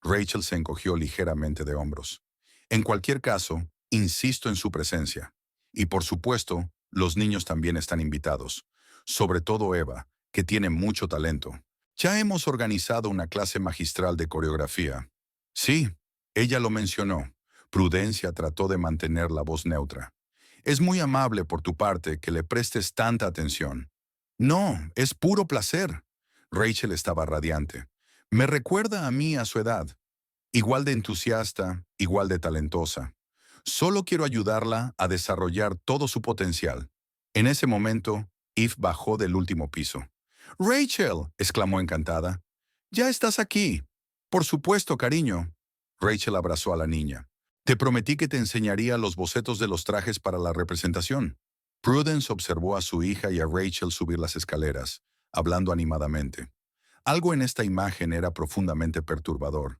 Rachel se encogió ligeramente de hombros. En cualquier caso, insisto en su presencia. Y por supuesto, los niños también están invitados. Sobre todo Eva, que tiene mucho talento. Ya hemos organizado una clase magistral de coreografía. Sí, ella lo mencionó. Prudencia trató de mantener la voz neutra. Es muy amable por tu parte que le prestes tanta atención. No, es puro placer. Rachel estaba radiante. Me recuerda a mí a su edad. Igual de entusiasta, igual de talentosa. Solo quiero ayudarla a desarrollar todo su potencial. En ese momento, Eve bajó del último piso. «Rachel», exclamó encantada. «Ya estás aquí». «Por supuesto, cariño». Rachel abrazó a la niña. «Te prometí que te enseñaría los bocetos de los trajes para la representación». Prudence observó a su hija y a Rachel subir las escaleras, hablando animadamente. Algo en esta imagen era profundamente perturbador.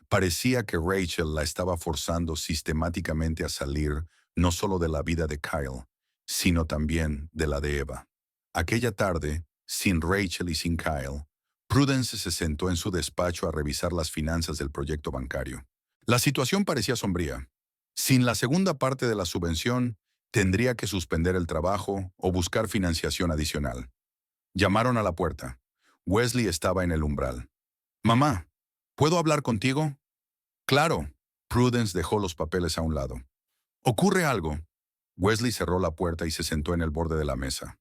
Parecía que Rachel la estaba forzando sistemáticamente a salir no solo de la vida de Kyle, sino también de la de Eva. Aquella tarde, sin Rachel y sin Kyle, Prudence se sentó en su despacho a revisar las finanzas del proyecto bancario. La situación parecía sombría. Sin la segunda parte de la subvención, tendría que suspender el trabajo o buscar financiación adicional. Llamaron a la puerta. Wesley estaba en el umbral. «Mamá, ¿puedo hablar contigo?» «Claro». Prudence dejó los papeles a un lado. «¿Ocurre algo?» Wesley cerró la puerta y se sentó en el borde de la mesa.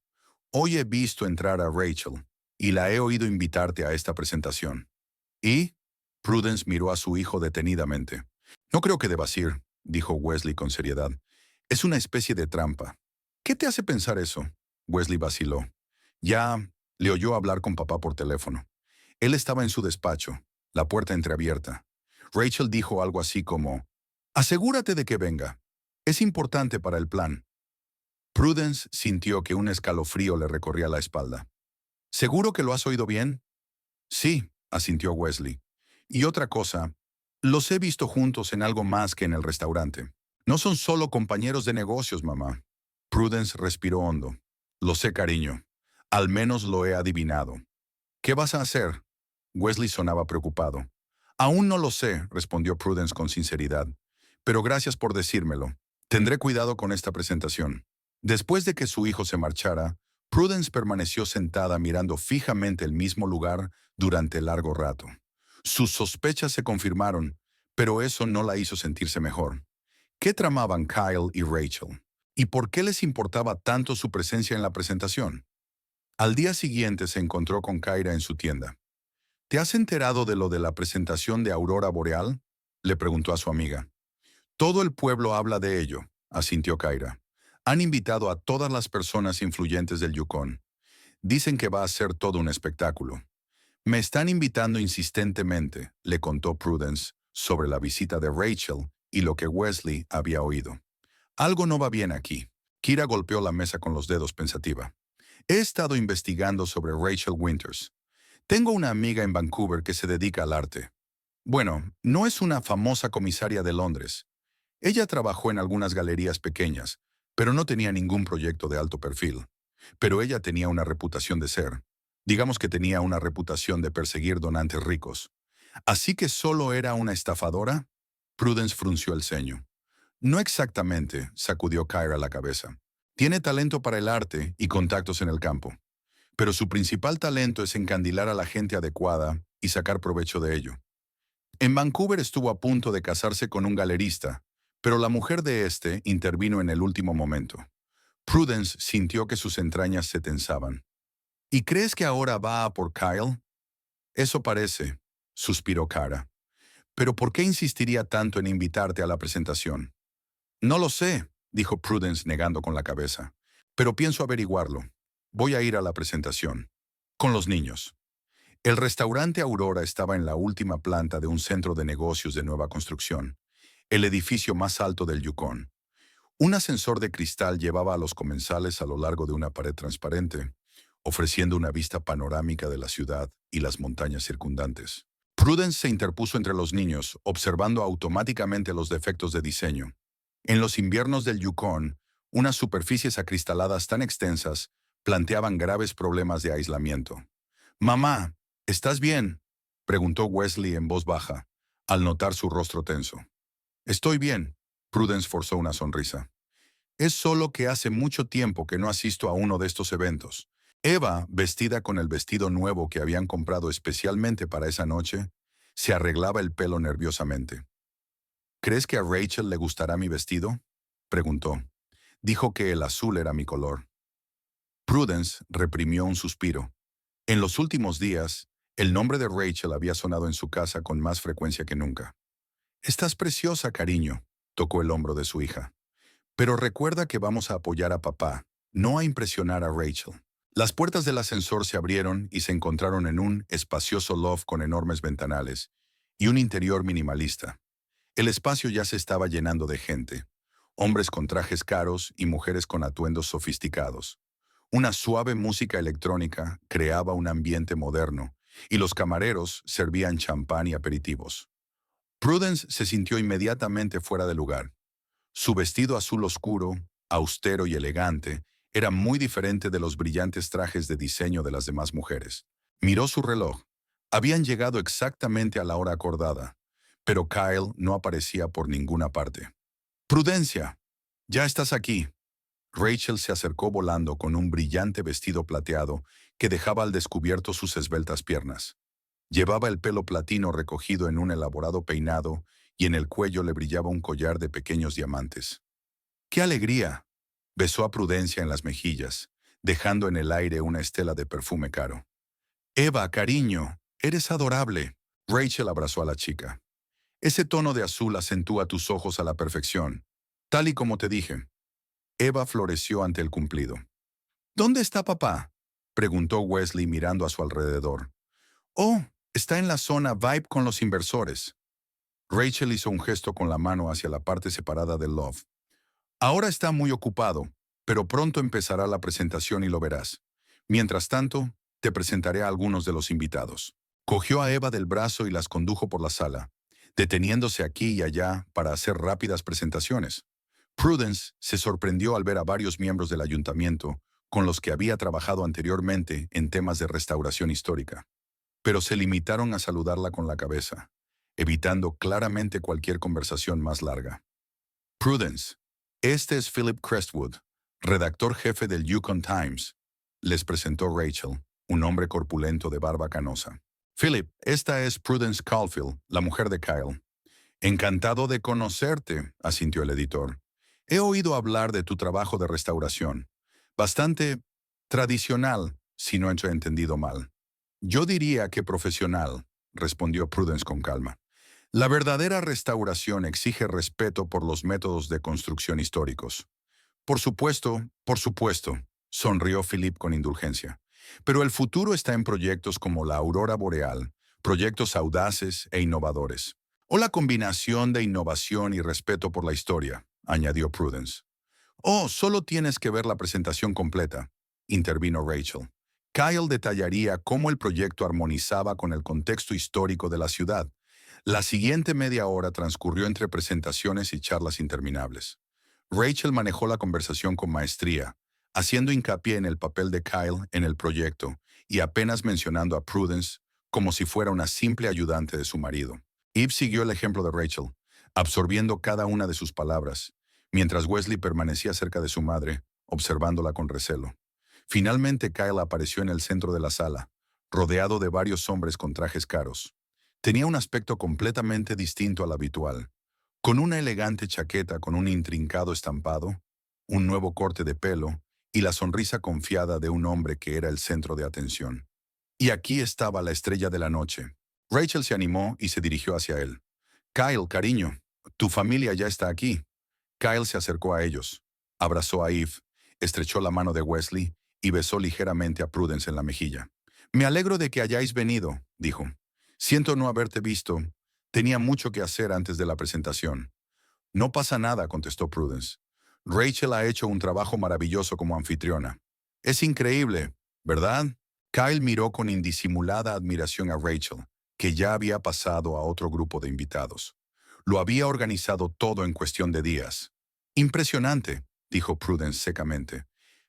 «Hoy he visto entrar a Rachel y la he oído invitarte a esta presentación». «¿Y?» Prudence miró a su hijo detenidamente. «No creo que debas ir», dijo Wesley con seriedad. «Es una especie de trampa». «¿Qué te hace pensar eso?» Wesley vaciló. Ya le oyó hablar con papá por teléfono. Él estaba en su despacho, la puerta entreabierta. Rachel dijo algo así como, «Asegúrate de que venga. Es importante para el plan». Prudence sintió que un escalofrío le recorría la espalda. «¿Seguro que lo has oído bien?» «Sí», asintió Wesley. «Y otra cosa, los he visto juntos en algo más que en el restaurante. No son solo compañeros de negocios, mamá». Prudence respiró hondo. «Lo sé, cariño. Al menos lo he adivinado». «¿Qué vas a hacer?» Wesley sonaba preocupado. «Aún no lo sé», respondió Prudence con sinceridad. «Pero gracias por decírmelo. Tendré cuidado con esta presentación». Después de que su hijo se marchara, Prudence permaneció sentada mirando fijamente el mismo lugar durante largo rato. Sus sospechas se confirmaron, pero eso no la hizo sentirse mejor. ¿Qué tramaban Kyle y Rachel? ¿Y por qué les importaba tanto su presencia en la presentación? Al día siguiente se encontró con Kyra en su tienda. «¿Te has enterado de lo de la presentación de Aurora Boreal?», le preguntó a su amiga. «Todo el pueblo habla de ello», asintió Kyra. «Han invitado a todas las personas influyentes del Yukon. Dicen que va a ser todo un espectáculo». «Me están invitando insistentemente», le contó Prudence sobre la visita de Rachel y lo que Wesley había oído. «Algo no va bien aquí». Kira golpeó la mesa con los dedos pensativa. «He estado investigando sobre Rachel Winters. Tengo una amiga en Vancouver que se dedica al arte. Bueno, no es una famosa comisaria de Londres. Ella trabajó en algunas galerías pequeñas, pero no tenía ningún proyecto de alto perfil. Pero ella tenía una reputación de ser. Digamos que tenía una reputación de perseguir donantes ricos. ¿Así que solo era una estafadora?» Prudence frunció el ceño. «No exactamente», sacudió Kyra la cabeza. «Tiene talento para el arte y contactos en el campo. Pero su principal talento es encandilar a la gente adecuada y sacar provecho de ello. En Vancouver estuvo a punto de casarse con un galerista, pero la mujer de este intervino en el último momento». Prudence sintió que sus entrañas se tensaban. «¿Y crees que ahora va a por Kyle?» «Eso parece», suspiró Cara. «Pero ¿por qué insistiría tanto en invitarte a la presentación?» «No lo sé», dijo Prudence negando con la cabeza. «Pero pienso averiguarlo. Voy a ir a la presentación. Con los niños». El restaurante Aurora estaba en la última planta de un centro de negocios de nueva construcción, el edificio más alto del Yukon. Un ascensor de cristal llevaba a los comensales a lo largo de una pared transparente, ofreciendo una vista panorámica de la ciudad y las montañas circundantes. Prudence se interpuso entre los niños, observando automáticamente los defectos de diseño. En los inviernos del Yukon, unas superficies acristaladas tan extensas planteaban graves problemas de aislamiento. «Mamá, ¿estás bien?», preguntó Wesley en voz baja, al notar su rostro tenso. «Estoy bien», Prudence forzó una sonrisa. «Es solo que hace mucho tiempo que no asisto a uno de estos eventos». Eva, vestida con el vestido nuevo que habían comprado especialmente para esa noche, se arreglaba el pelo nerviosamente. «¿Crees que a Rachel le gustará mi vestido?», preguntó. «Dijo que el azul era mi color». Prudence reprimió un suspiro. En los últimos días, el nombre de Rachel había sonado en su casa con más frecuencia que nunca. «Estás preciosa, cariño», tocó el hombro de su hija. «Pero recuerda que vamos a apoyar a papá, no a impresionar a Rachel». Las puertas del ascensor se abrieron y se encontraron en un espacioso loft con enormes ventanales y un interior minimalista. El espacio ya se estaba llenando de gente, hombres con trajes caros y mujeres con atuendos sofisticados. Una suave música electrónica creaba un ambiente moderno y los camareros servían champán y aperitivos. Prudence se sintió inmediatamente fuera de lugar. Su vestido azul oscuro, austero y elegante, Era muy diferente de los brillantes trajes de diseño de las demás mujeres. Miró su reloj. Habían llegado exactamente a la hora acordada, pero Kyle no aparecía por ninguna parte. «Prudencia, ya estás aquí». Rachel se acercó volando con un brillante vestido plateado que dejaba al descubierto sus esbeltas piernas. Llevaba el pelo platino recogido en un elaborado peinado y en el cuello le brillaba un collar de pequeños diamantes. ¡Qué alegría! Besó a Prudencia en las mejillas, dejando en el aire una estela de perfume caro. «Eva, cariño, eres adorable». Rachel abrazó a la chica. «Ese tono de azul acentúa tus ojos a la perfección, tal y como te dije». Eva floreció ante el cumplido. «¿Dónde está papá?», preguntó Wesley mirando a su alrededor. «Oh, está en la zona VIP con los inversores». Rachel hizo un gesto con la mano hacia la parte separada del loft. «Ahora está muy ocupado, pero pronto empezará la presentación y lo verás. Mientras tanto, te presentaré a algunos de los invitados». Cogió a Eva del brazo y las condujo por la sala, deteniéndose aquí y allá para hacer rápidas presentaciones. Prudence se sorprendió al ver a varios miembros del ayuntamiento con los que había trabajado anteriormente en temas de restauración histórica, pero se limitaron a saludarla con la cabeza, evitando claramente cualquier conversación más larga. «Prudence, este es Philip Crestwood, redactor jefe del Yukon Times», les presentó Rachel, un hombre corpulento de barba canosa. «Philip, esta es Prudence Caulfield, la mujer de Kyle». «Encantado de conocerte», asintió el editor. «He oído hablar de tu trabajo de restauración. Bastante tradicional, si no he entendido mal». «Yo diría que profesional», respondió Prudence con calma. «La verdadera restauración exige respeto por los métodos de construcción históricos». Por supuesto», sonrió Philip con indulgencia. «Pero el futuro está en proyectos como la aurora boreal, proyectos audaces e innovadores. O la combinación de innovación y respeto por la historia», añadió Prudence. «Oh, solo tienes que ver la presentación completa», intervino Rachel. Kyle detallaría cómo el proyecto armonizaba con el contexto histórico de la ciudad. La siguiente media hora transcurrió entre presentaciones y charlas interminables. Rachel manejó la conversación con maestría, haciendo hincapié en el papel de Kyle en el proyecto y apenas mencionando a Prudence como si fuera una simple ayudante de su marido. Eve siguió el ejemplo de Rachel, absorbiendo cada una de sus palabras, mientras Wesley permanecía cerca de su madre, observándola con recelo. Finalmente Kyle apareció en el centro de la sala, rodeado de varios hombres con trajes caros. Tenía un aspecto completamente distinto al habitual, con una elegante chaqueta con un intrincado estampado, un nuevo corte de pelo y la sonrisa confiada de un hombre que era el centro de atención. Y aquí estaba la estrella de la noche. Rachel se animó y se dirigió hacia él. «Kyle, cariño, tu familia ya está aquí». Kyle se acercó a ellos, abrazó a Eve, estrechó la mano de Wesley y besó ligeramente a Prudence en la mejilla. «Me alegro de que hayáis venido», dijo. «Siento no haberte visto. Tenía mucho que hacer antes de la presentación». «No pasa nada», contestó Prudence. «Rachel ha hecho un trabajo maravilloso como anfitriona». «Es increíble, ¿verdad?». Kyle miró con indisimulada admiración a Rachel, que ya había pasado a otro grupo de invitados. Lo había organizado todo en cuestión de días. «Impresionante», dijo Prudence secamente.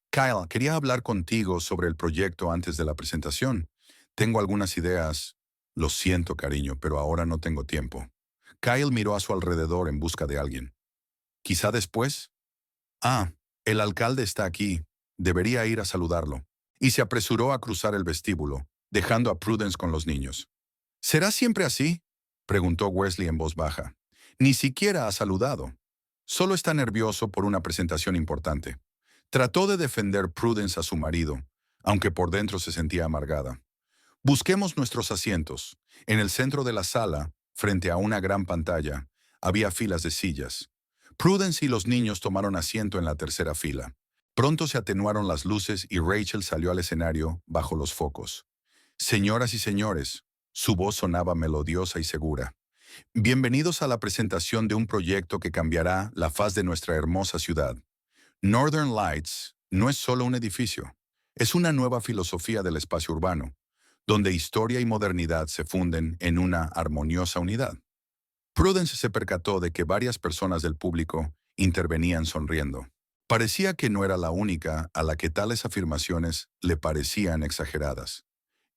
«Kyle, quería hablar contigo sobre el proyecto antes de la presentación. Tengo algunas ideas». «Lo siento, cariño, pero ahora no tengo tiempo». Kyle miró a su alrededor en busca de alguien. «¿Quizá después?» «Ah, el alcalde está aquí. Debería ir a saludarlo». Y se apresuró a cruzar el vestíbulo, dejando a Prudence con los niños. «¿Será siempre así?», preguntó Wesley en voz baja. «Ni siquiera ha saludado. Solo está nervioso por una presentación importante». Trató de defender Prudence a su marido, aunque por dentro se sentía amargada. «Busquemos nuestros asientos». En el centro de la sala, frente a una gran pantalla, había filas de sillas. Prudence y los niños tomaron asiento en la tercera fila. Pronto se atenuaron las luces y Rachel salió al escenario bajo los focos. «Señoras y señores», su voz sonaba melodiosa y segura. «Bienvenidos a la presentación de un proyecto que cambiará la faz de nuestra hermosa ciudad. Northern Lights no es solo un edificio, es una nueva filosofía del espacio urbano, donde historia y modernidad se funden en una armoniosa unidad». Prudence se percató de que varias personas del público intervenían sonriendo. Parecía que no era la única a la que tales afirmaciones le parecían exageradas.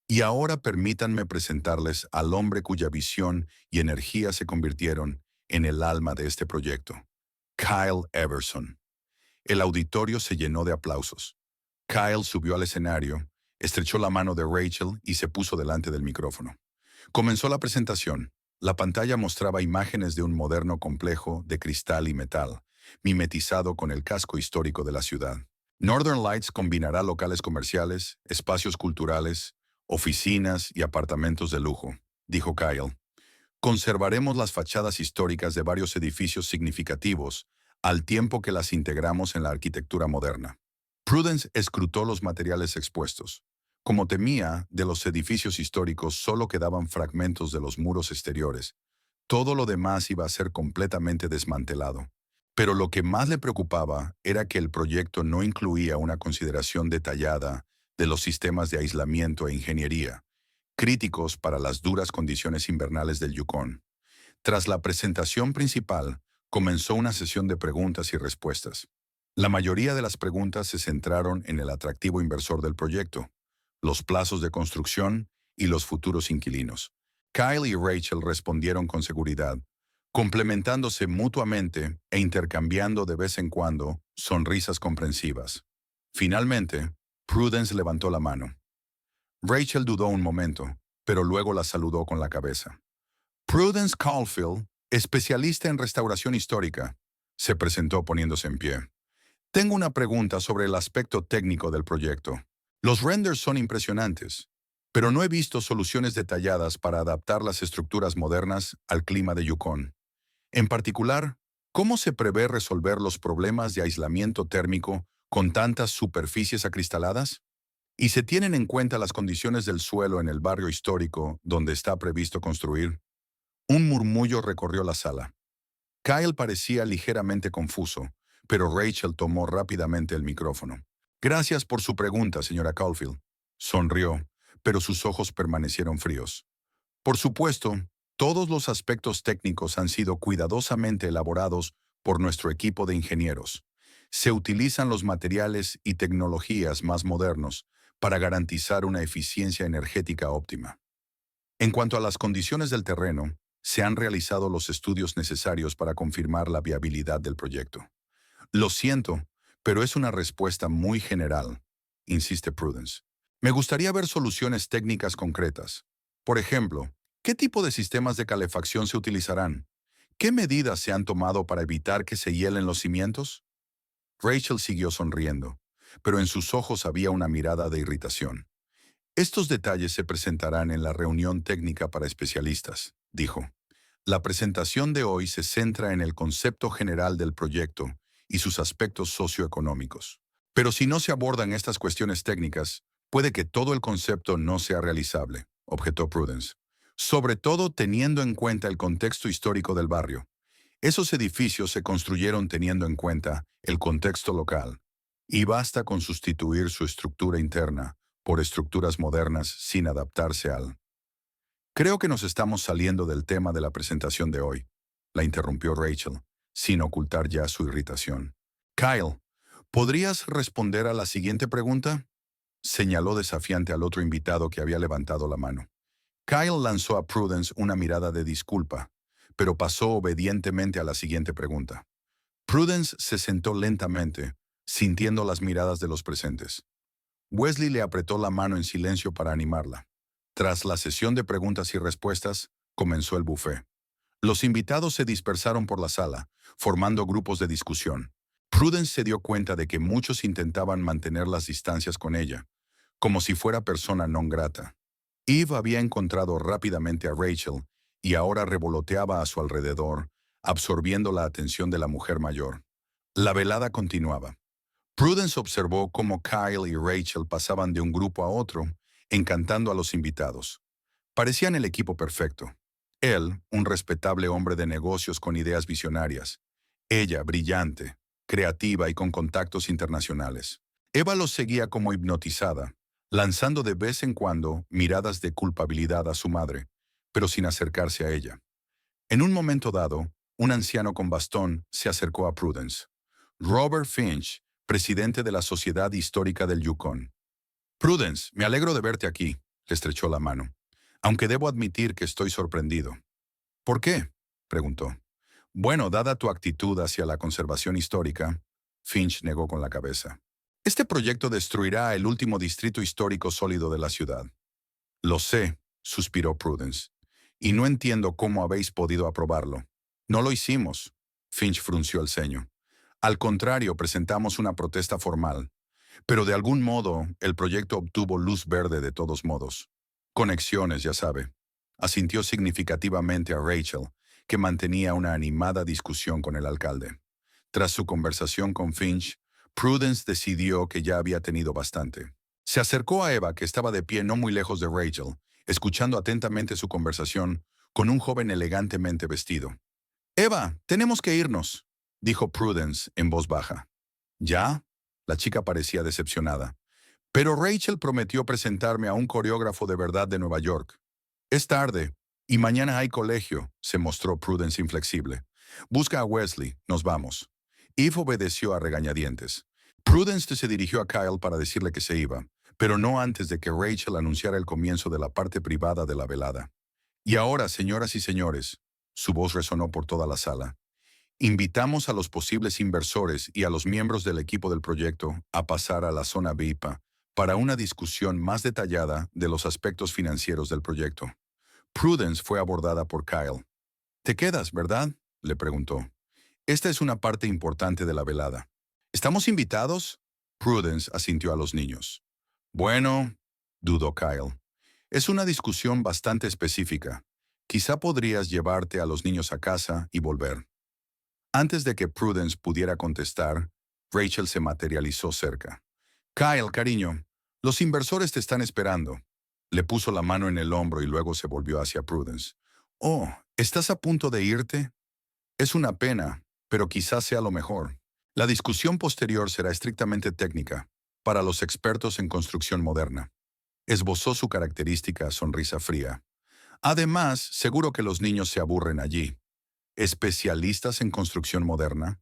Y ahora permítanme presentarles al hombre cuya visión y energía se convirtieron en el alma de este proyecto, Kyle Everson. El auditorio se llenó de aplausos. Kyle subió al escenario, estrechó la mano de Rachel y se puso delante del micrófono. Comenzó la presentación. La pantalla mostraba imágenes de un moderno complejo de cristal y metal, mimetizado con el casco histórico de la ciudad. Northern Lights combinará locales comerciales, espacios culturales, oficinas y apartamentos de lujo, dijo Kyle. Conservaremos las fachadas históricas de varios edificios significativos, al tiempo que las integramos en la arquitectura moderna. Prudence escrutó los materiales expuestos. Como temía, de los edificios históricos solo quedaban fragmentos de los muros exteriores. Todo lo demás iba a ser completamente desmantelado. Pero lo que más le preocupaba era que el proyecto no incluía una consideración detallada de los sistemas de aislamiento e ingeniería, críticos para las duras condiciones invernales del Yukon. Tras la presentación principal, comenzó una sesión de preguntas y respuestas. La mayoría de las preguntas se centraron en el atractivo inversor del proyecto, los plazos de construcción y los futuros inquilinos. Kyle y Rachel respondieron con seguridad, complementándose mutuamente e intercambiando de vez en cuando sonrisas comprensivas. Finalmente, Prudence levantó la mano. Rachel dudó un momento, pero luego la saludó con la cabeza. Prudence Caulfield, especialista en restauración histórica, se presentó poniéndose en pie. Tengo una pregunta sobre el aspecto técnico del proyecto. Los renders son impresionantes, pero no he visto soluciones detalladas para adaptar las estructuras modernas al clima de Yukon. En particular, ¿cómo se prevé resolver los problemas de aislamiento térmico con tantas superficies acristaladas? ¿Y se tienen en cuenta las condiciones del suelo en el barrio histórico donde está previsto construir? Un murmullo recorrió la sala. Kyle parecía ligeramente confuso, pero Rachel tomó rápidamente el micrófono. Gracias por su pregunta, señora Caulfield. Sonrió, pero sus ojos permanecieron fríos. Por supuesto, todos los aspectos técnicos han sido cuidadosamente elaborados por nuestro equipo de ingenieros. Se utilizan los materiales y tecnologías más modernos para garantizar una eficiencia energética óptima. En cuanto a las condiciones del terreno, se han realizado los estudios necesarios para confirmar la viabilidad del proyecto. Lo siento, pero es una respuesta muy general, insiste Prudence. Me gustaría ver soluciones técnicas concretas. Por ejemplo, ¿qué tipo de sistemas de calefacción se utilizarán? ¿Qué medidas se han tomado para evitar que se hielen los cimientos? Rachel siguió sonriendo, pero en sus ojos había una mirada de irritación. Estos detalles se presentarán en la reunión técnica para especialistas, dijo. La presentación de hoy se centra en el concepto general del proyecto y sus aspectos socioeconómicos. Pero si no se abordan estas cuestiones técnicas, puede que todo el concepto no sea realizable, objetó Prudence. Sobre todo teniendo en cuenta el contexto histórico del barrio. Esos edificios se construyeron teniendo en cuenta el contexto local, y basta con sustituir su estructura interna por estructuras modernas sin adaptarse al... Creo que nos estamos saliendo del tema de la presentación de hoy, la interrumpió Rachel, sin ocultar ya su irritación. Kyle, ¿podrías responder a la siguiente pregunta? Señaló desafiante al otro invitado que había levantado la mano. Kyle lanzó a Prudence una mirada de disculpa, pero pasó obedientemente a la siguiente pregunta. Prudence se sentó lentamente, sintiendo las miradas de los presentes. Wesley le apretó la mano en silencio para animarla. Tras la sesión de preguntas y respuestas, comenzó el buffet. Los invitados se dispersaron por la sala, formando grupos de discusión. Prudence se dio cuenta de que muchos intentaban mantener las distancias con ella, como si fuera persona non grata. Eve había encontrado rápidamente a Rachel y ahora revoloteaba a su alrededor, absorbiendo la atención de la mujer mayor. La velada continuaba. Prudence observó cómo Kyle y Rachel pasaban de un grupo a otro, encantando a los invitados. Parecían el equipo perfecto. Él, un respetable hombre de negocios con ideas visionarias. Ella, brillante, creativa y con contactos internacionales. Eva los seguía como hipnotizada, lanzando de vez en cuando miradas de culpabilidad a su madre, pero sin acercarse a ella. En un momento dado, un anciano con bastón se acercó a Prudence. Robert Finch, presidente de la Sociedad Histórica del Yukon. Prudence, me alegro de verte aquí, le estrechó la mano, aunque debo admitir que estoy sorprendido. ¿Por qué?, preguntó. Bueno, dada tu actitud hacia la conservación histórica, Finch negó con la cabeza. Este proyecto destruirá el último distrito histórico sólido de la ciudad. Lo sé, suspiró Prudence, y no entiendo cómo habéis podido aprobarlo. No lo hicimos. Finch frunció el ceño. Al contrario, presentamos una protesta formal. Pero de algún modo, el proyecto obtuvo luz verde de todos modos. Conexiones, ya sabe. Asintió significativamente a Rachel, que mantenía una animada discusión con el alcalde. Tras su conversación con Finch, Prudence decidió que ya había tenido bastante. Se acercó a Eva, que estaba de pie no muy lejos de Rachel, escuchando atentamente su conversación con un joven elegantemente vestido. «Eva, tenemos que irnos», dijo Prudence en voz baja. «¿Ya?», la chica parecía decepcionada. «Pero Rachel prometió presentarme a un coreógrafo de verdad de Nueva York. Es tarde, y mañana hay colegio», se mostró Prudence inflexible. «Busca a Wesley, nos vamos». Eve obedeció a regañadientes. Prudence se dirigió a Kyle para decirle que se iba, pero no antes de que Rachel anunciara el comienzo de la parte privada de la velada. «Y ahora, señoras y señores», su voz resonó por toda la sala, «invitamos a los posibles inversores y a los miembros del equipo del proyecto a pasar a la zona VIP para una discusión más detallada de los aspectos financieros del proyecto». Prudence fue abordada por Kyle. «¿Te quedas, verdad?», le preguntó. «Esta es una parte importante de la velada». «¿Estamos invitados?», Prudence asintió a los niños. «Bueno», dudó Kyle, «es una discusión bastante específica. Quizá podrías llevarte a los niños a casa y volver». Antes de que Prudence pudiera contestar, Rachel se materializó cerca. «Kyle, cariño, los inversores te están esperando». Le puso la mano en el hombro y luego se volvió hacia Prudence. «Oh, ¿estás a punto de irte? Es una pena, pero quizás sea lo mejor. La discusión posterior será estrictamente técnica, para los expertos en construcción moderna». Esbozó su característica sonrisa fría. «Además, seguro que los niños se aburren allí». ¿Especialistas en construcción moderna?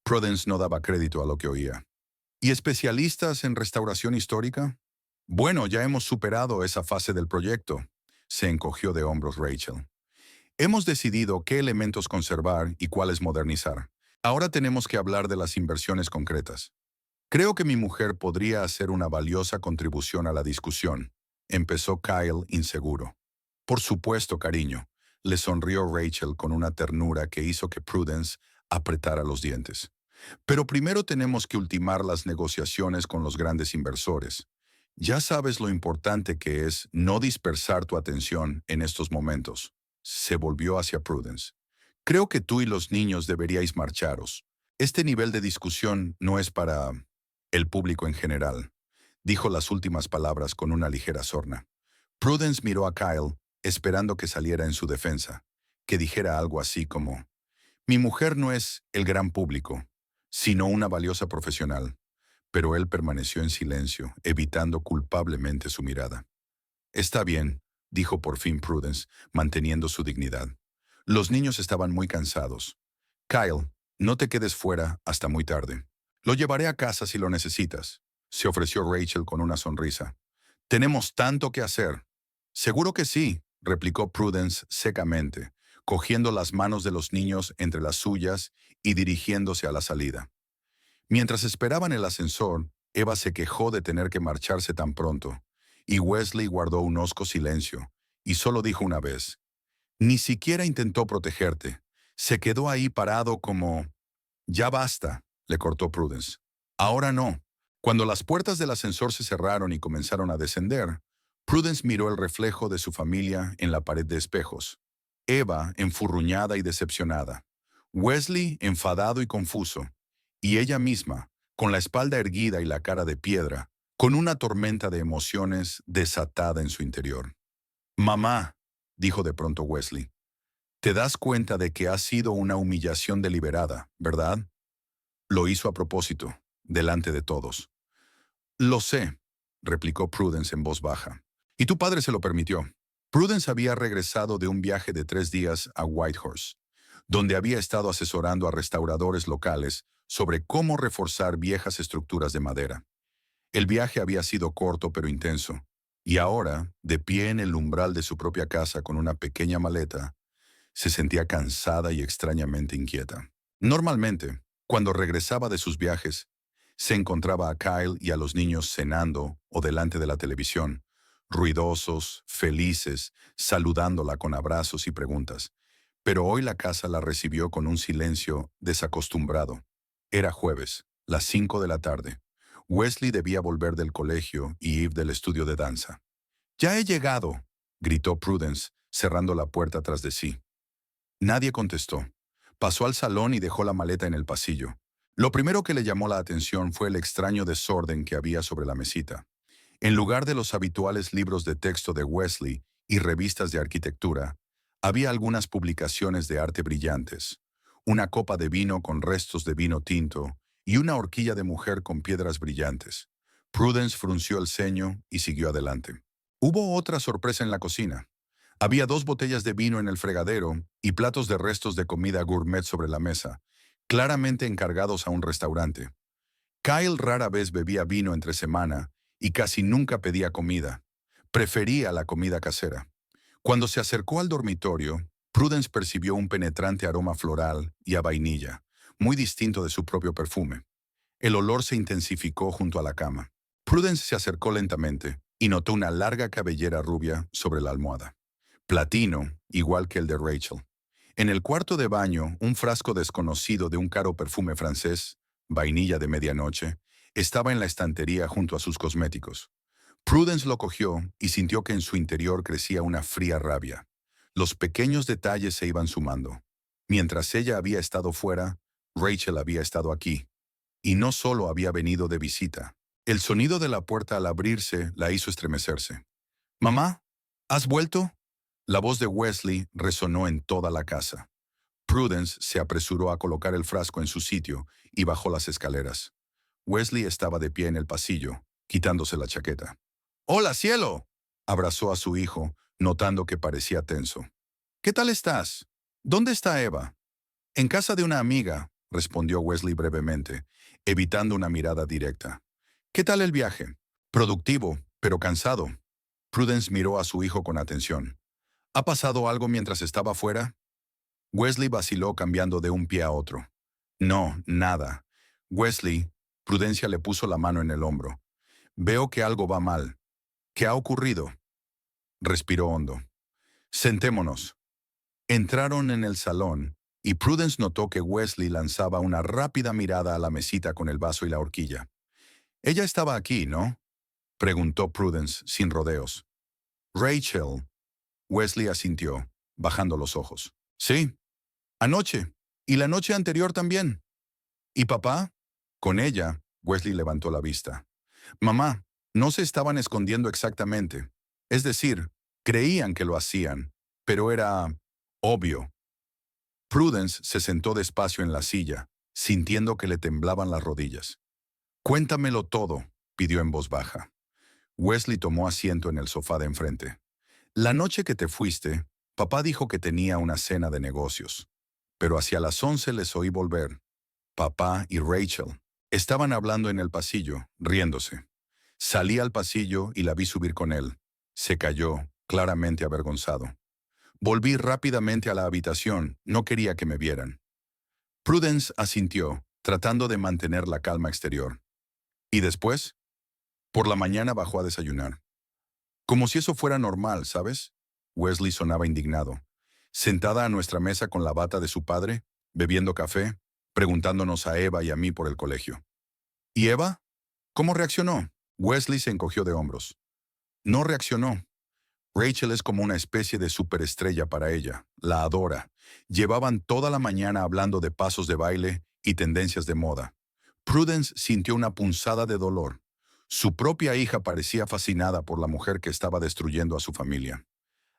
Prudence no daba crédito a lo que oía. ¿Y especialistas en restauración histórica? Bueno, ya hemos superado esa fase del proyecto. Se encogió de hombros Rachel. Hemos decidido qué elementos conservar y cuáles modernizar. Ahora tenemos que hablar de las inversiones concretas. Creo que mi mujer podría hacer una valiosa contribución a la discusión, empezó Kyle inseguro. Por supuesto, cariño, le sonrió Rachel con una ternura que hizo que Prudence apretara los dientes. Pero primero tenemos que ultimar las negociaciones con los grandes inversores. Ya sabes lo importante que es no dispersar tu atención en estos momentos. Se volvió hacia Prudence. Creo que tú y los niños deberíais marcharos. Este nivel de discusión no es para el público en general. Dijo las últimas palabras con una ligera sorna. Prudence miró a Kyle, esperando que saliera en su defensa, que dijera algo así como: «Mi mujer no es el gran público, sino una valiosa profesional». Pero él permaneció en silencio, evitando culpablemente su mirada. «Está bien», dijo por fin Prudence, manteniendo su dignidad. Los niños estaban muy cansados. «Kyle, no te quedes fuera hasta muy tarde. Lo llevaré a casa si lo necesitas», se ofreció Rachel con una sonrisa. «Tenemos tanto que hacer». «Seguro que sí», replicó Prudence secamente, cogiendo las manos de los niños entre las suyas y dirigiéndose a la salida. Mientras esperaban el ascensor, Eva se quejó de tener que marcharse tan pronto, y Wesley guardó un hosco silencio, y solo dijo una vez: «Ni siquiera intentó protegerte. Se quedó ahí parado como...». «Ya basta», le cortó Prudence. «Ahora no». Cuando las puertas del ascensor se cerraron y comenzaron a descender, Prudence miró el reflejo de su familia en la pared de espejos. Eva, enfurruñada y decepcionada. Wesley, enfadado y confuso. Y ella misma, con la espalda erguida y la cara de piedra, con una tormenta de emociones desatada en su interior. «Mamá», dijo de pronto Wesley, «te das cuenta de que ha sido una humillación deliberada, ¿verdad?» Lo hizo a propósito, delante de todos. «Lo sé», replicó Prudence en voz baja. «Y tu padre se lo permitió». Prudence había regresado de un viaje de 3 días a Whitehorse, donde había estado asesorando a restauradores locales sobre cómo reforzar viejas estructuras de madera. El viaje había sido corto pero intenso, y ahora, de pie en el umbral de su propia casa con una pequeña maleta, se sentía cansada y extrañamente inquieta. Normalmente, cuando regresaba de sus viajes, se encontraba a Kyle y a los niños cenando o delante de la televisión, ruidosos, felices, saludándola con abrazos y preguntas. Pero hoy la casa la recibió con un silencio desacostumbrado. Era jueves, las 5 de la tarde. Wesley debía volver del colegio y Eve del estudio de danza. «¡Ya he llegado!», gritó Prudence, cerrando la puerta tras de sí. Nadie contestó. Pasó al salón y dejó la maleta en el pasillo. Lo primero que le llamó la atención fue el extraño desorden que había sobre la mesita. En lugar de los habituales libros de texto de Wesley y revistas de arquitectura, había algunas publicaciones de arte brillantes, una copa de vino con restos de vino tinto y una horquilla de mujer con piedras brillantes. Prudence frunció el ceño y siguió adelante. Hubo otra sorpresa en la cocina. Había 2 botellas de vino en el fregadero y platos de restos de comida gourmet sobre la mesa, claramente encargados a un restaurante. Kyle rara vez bebía vino entre semana y casi nunca pedía comida. Prefería la comida casera. Cuando se acercó al dormitorio, Prudence percibió un penetrante aroma floral y a vainilla, muy distinto de su propio perfume. El olor se intensificó junto a la cama. Prudence se acercó lentamente y notó una larga cabellera rubia sobre la almohada. Platino, igual que el de Rachel. En el cuarto de baño, un frasco desconocido de un caro perfume francés, vainilla de medianoche, estaba en la estantería junto a sus cosméticos. Prudence lo cogió y sintió que en su interior crecía una fría rabia. Los pequeños detalles se iban sumando. Mientras ella había estado fuera, Rachel había estado aquí. Y no solo había venido de visita. El sonido de la puerta al abrirse la hizo estremecerse. «¿Mamá? ¿Has vuelto?». La voz de Wesley resonó en toda la casa. Prudence se apresuró a colocar el frasco en su sitio y bajó las escaleras. Wesley estaba de pie en el pasillo, quitándose la chaqueta. «¡Hola, cielo!», abrazó a su hijo, notando que parecía tenso. «¿Qué tal estás? ¿Dónde está Eva?». «En casa de una amiga», respondió Wesley brevemente, evitando una mirada directa. «¿Qué tal el viaje?». «Productivo, pero cansado». Prudence miró a su hijo con atención. «¿Ha pasado algo mientras estaba fuera?». Wesley vaciló cambiando de un pie a otro. «No, nada». «Wesley», Prudencia le puso la mano en el hombro. «Veo que algo va mal. ¿Qué ha ocurrido?». Respiró hondo. «Sentémonos». Entraron en el salón y Prudence notó que Wesley lanzaba una rápida mirada a la mesita con el vaso y la horquilla. «Ella estaba aquí, ¿no?», preguntó Prudence sin rodeos. «Rachel». Wesley asintió, bajando los ojos. «Sí, anoche. Y la noche anterior también». «¿Y papá?». «Con ella», Wesley levantó la vista. «Mamá, no se estaban escondiendo exactamente. Es decir, creían que lo hacían, pero era obvio». Prudence se sentó despacio en la silla, sintiendo que le temblaban las rodillas. «Cuéntamelo todo», pidió en voz baja. Wesley tomó asiento en el sofá de enfrente. «La noche que te fuiste, papá dijo que tenía una cena de negocios. Pero hacia las 11 les oí volver. Papá y Rachel estaban hablando en el pasillo, riéndose. Salí al pasillo y la vi subir con él. Se calló, claramente avergonzado. Volví rápidamente a la habitación, no quería que me vieran». Prudence asintió, tratando de mantener la calma exterior. «¿Y después?». «Por la mañana bajó a desayunar». «Como si eso fuera normal, ¿sabes?». Wesley sonaba indignado. «Sentada a nuestra mesa con la bata de su padre, bebiendo café, preguntándonos a Eva y a mí por el colegio». «¿Y Eva? ¿Cómo reaccionó?». Wesley se encogió de hombros. «No reaccionó. Rachel es como una especie de superestrella para ella. La adora. Llevaban toda la mañana hablando de pasos de baile y tendencias de moda». Prudence sintió una punzada de dolor. Su propia hija parecía fascinada por la mujer que estaba destruyendo a su familia.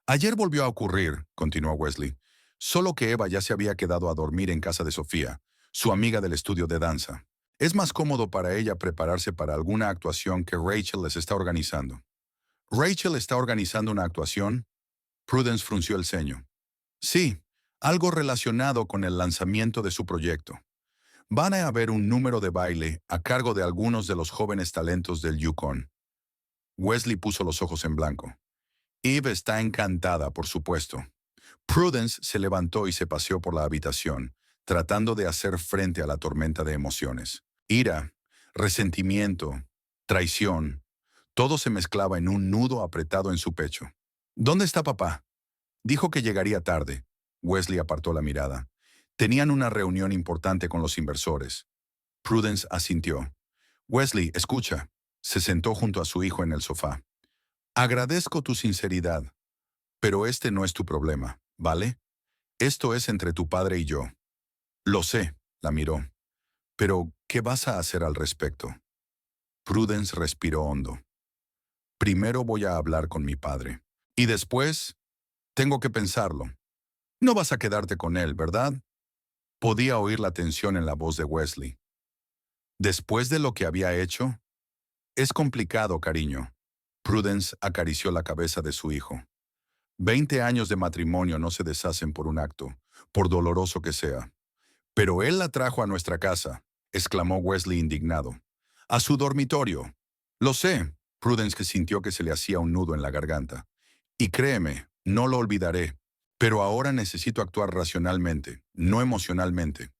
«Ayer volvió a ocurrir», continuó Wesley, «solo que Eva ya se había quedado a dormir en casa de Sofía, su amiga del estudio de danza. Es más cómodo para ella prepararse para alguna actuación que Rachel les está organizando». «¿Rachel está organizando una actuación?». Prudence frunció el ceño. «Sí, algo relacionado con el lanzamiento de su proyecto». Van a haber un número de baile a cargo de algunos de los jóvenes talentos del Yukon. Wesley puso los ojos en blanco. Eve está encantada, por supuesto. Prudence se levantó y se paseó por la habitación, tratando de hacer frente a la tormenta de emociones. Ira, resentimiento, traición, todo se mezclaba en un nudo apretado en su pecho. ¿Dónde está papá? Dijo que llegaría tarde. Wesley apartó la mirada. Tenían una reunión importante con los inversores. Prudence asintió. Wesley, escucha. Se sentó junto a su hijo en el sofá. Agradezco tu sinceridad, pero este no es tu problema, ¿vale? Esto es entre tu padre y yo. Lo sé, la miró. Pero, ¿qué vas a hacer al respecto? Prudence respiró hondo. Primero voy a hablar con mi padre. Y después, tengo que pensarlo. No vas a quedarte con él, ¿verdad? Podía oír la tensión en la voz de Wesley. Después de lo que había hecho, es complicado, cariño. Prudence acarició la cabeza de su hijo. 20 años de matrimonio no se deshacen por un acto, por doloroso que sea. Pero él la trajo a nuestra casa, exclamó Wesley indignado. A su dormitorio. Lo sé, Prudence que sintió que se le hacía un nudo en la garganta. Y créeme, no lo olvidaré. Pero ahora necesito actuar racionalmente, no emocionalmente.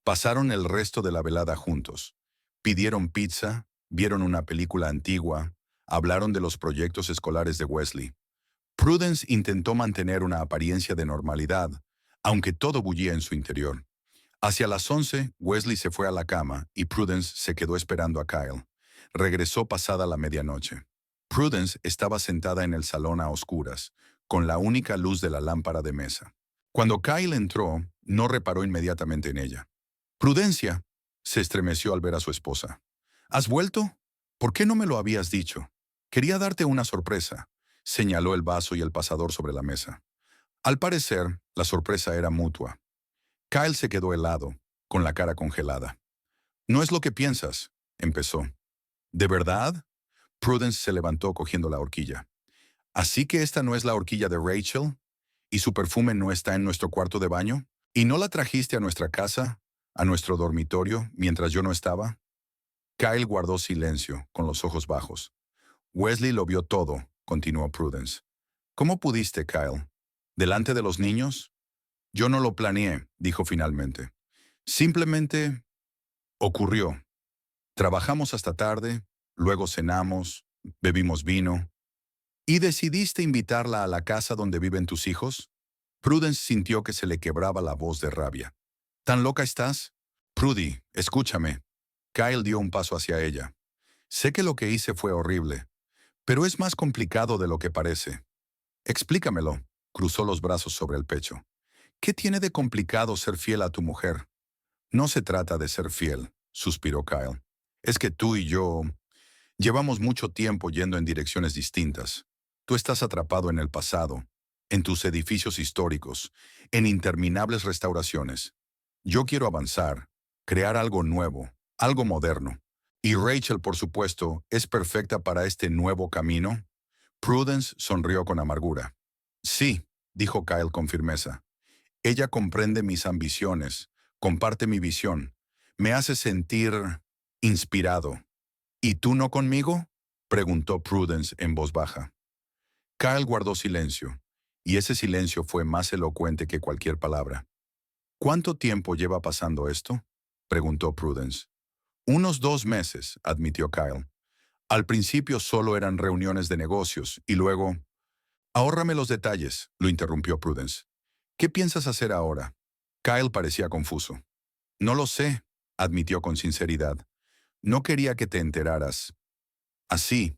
Pasaron el resto de la velada juntos. Pidieron pizza, vieron una película antigua, hablaron de los proyectos escolares de Wesley. Prudence intentó mantener una apariencia de normalidad, aunque todo bullía en su interior. Hacia las 11, Wesley se fue a la cama y Prudence se quedó esperando a Kyle. Regresó pasada la medianoche. Prudence estaba sentada en el salón a oscuras, con la única luz de la lámpara de mesa. Cuando Kyle entró, no reparó inmediatamente en ella. Prudencia, se estremeció al ver a su esposa. ¿Has vuelto? ¿Por qué no me lo habías dicho? Quería darte una sorpresa. Señaló el vaso y el pasador sobre la mesa. Al parecer, la sorpresa era mutua. Kyle se quedó helado, con la cara congelada. No es lo que piensas, empezó. ¿De verdad? Prudence se levantó cogiendo la horquilla. ¿Así que esta no es la horquilla de Rachel? ¿Y su perfume no está en nuestro cuarto de baño? ¿Y no la trajiste a nuestra casa, a nuestro dormitorio, mientras yo no estaba? Kyle guardó silencio, con los ojos bajos. Wesley lo vio todo, continuó Prudence. ¿Cómo pudiste, Kyle? ¿Delante de los niños? Yo no lo planeé, dijo finalmente. Simplemente ocurrió. Trabajamos hasta tarde, luego cenamos, bebimos vino. ¿Y decidiste invitarla a la casa donde viven tus hijos? Prudence sintió que se le quebraba la voz de rabia. ¿Tan loca estás? Prudy, escúchame. Kyle dio un paso hacia ella. Sé que lo que hice fue horrible, pero es más complicado de lo que parece. Explícamelo. Cruzó los brazos sobre el pecho. ¿Qué tiene de complicado ser fiel a tu mujer? No se trata de ser fiel, suspiró Kyle. Es que tú y yo llevamos mucho tiempo yendo en direcciones distintas. Tú estás atrapado en el pasado, en tus edificios históricos, en interminables restauraciones. Yo quiero avanzar, crear algo nuevo, algo moderno. Y Rachel, por supuesto, es perfecta para este nuevo camino. Prudence sonrió con amargura. Sí, dijo Kyle con firmeza. Ella comprende mis ambiciones, comparte mi visión, me hace sentir inspirado. ¿Y tú no conmigo? Preguntó Prudence en voz baja. Kyle guardó silencio, y ese silencio fue más elocuente que cualquier palabra. ¿Cuánto tiempo lleva pasando esto? Preguntó Prudence. Unos 2 meses, admitió Kyle. Al principio solo eran reuniones de negocios, y luego... Ahórrame los detalles, lo interrumpió Prudence. ¿Qué piensas hacer ahora? Kyle parecía confuso. No lo sé, admitió con sinceridad. No quería que te enteraras. Así,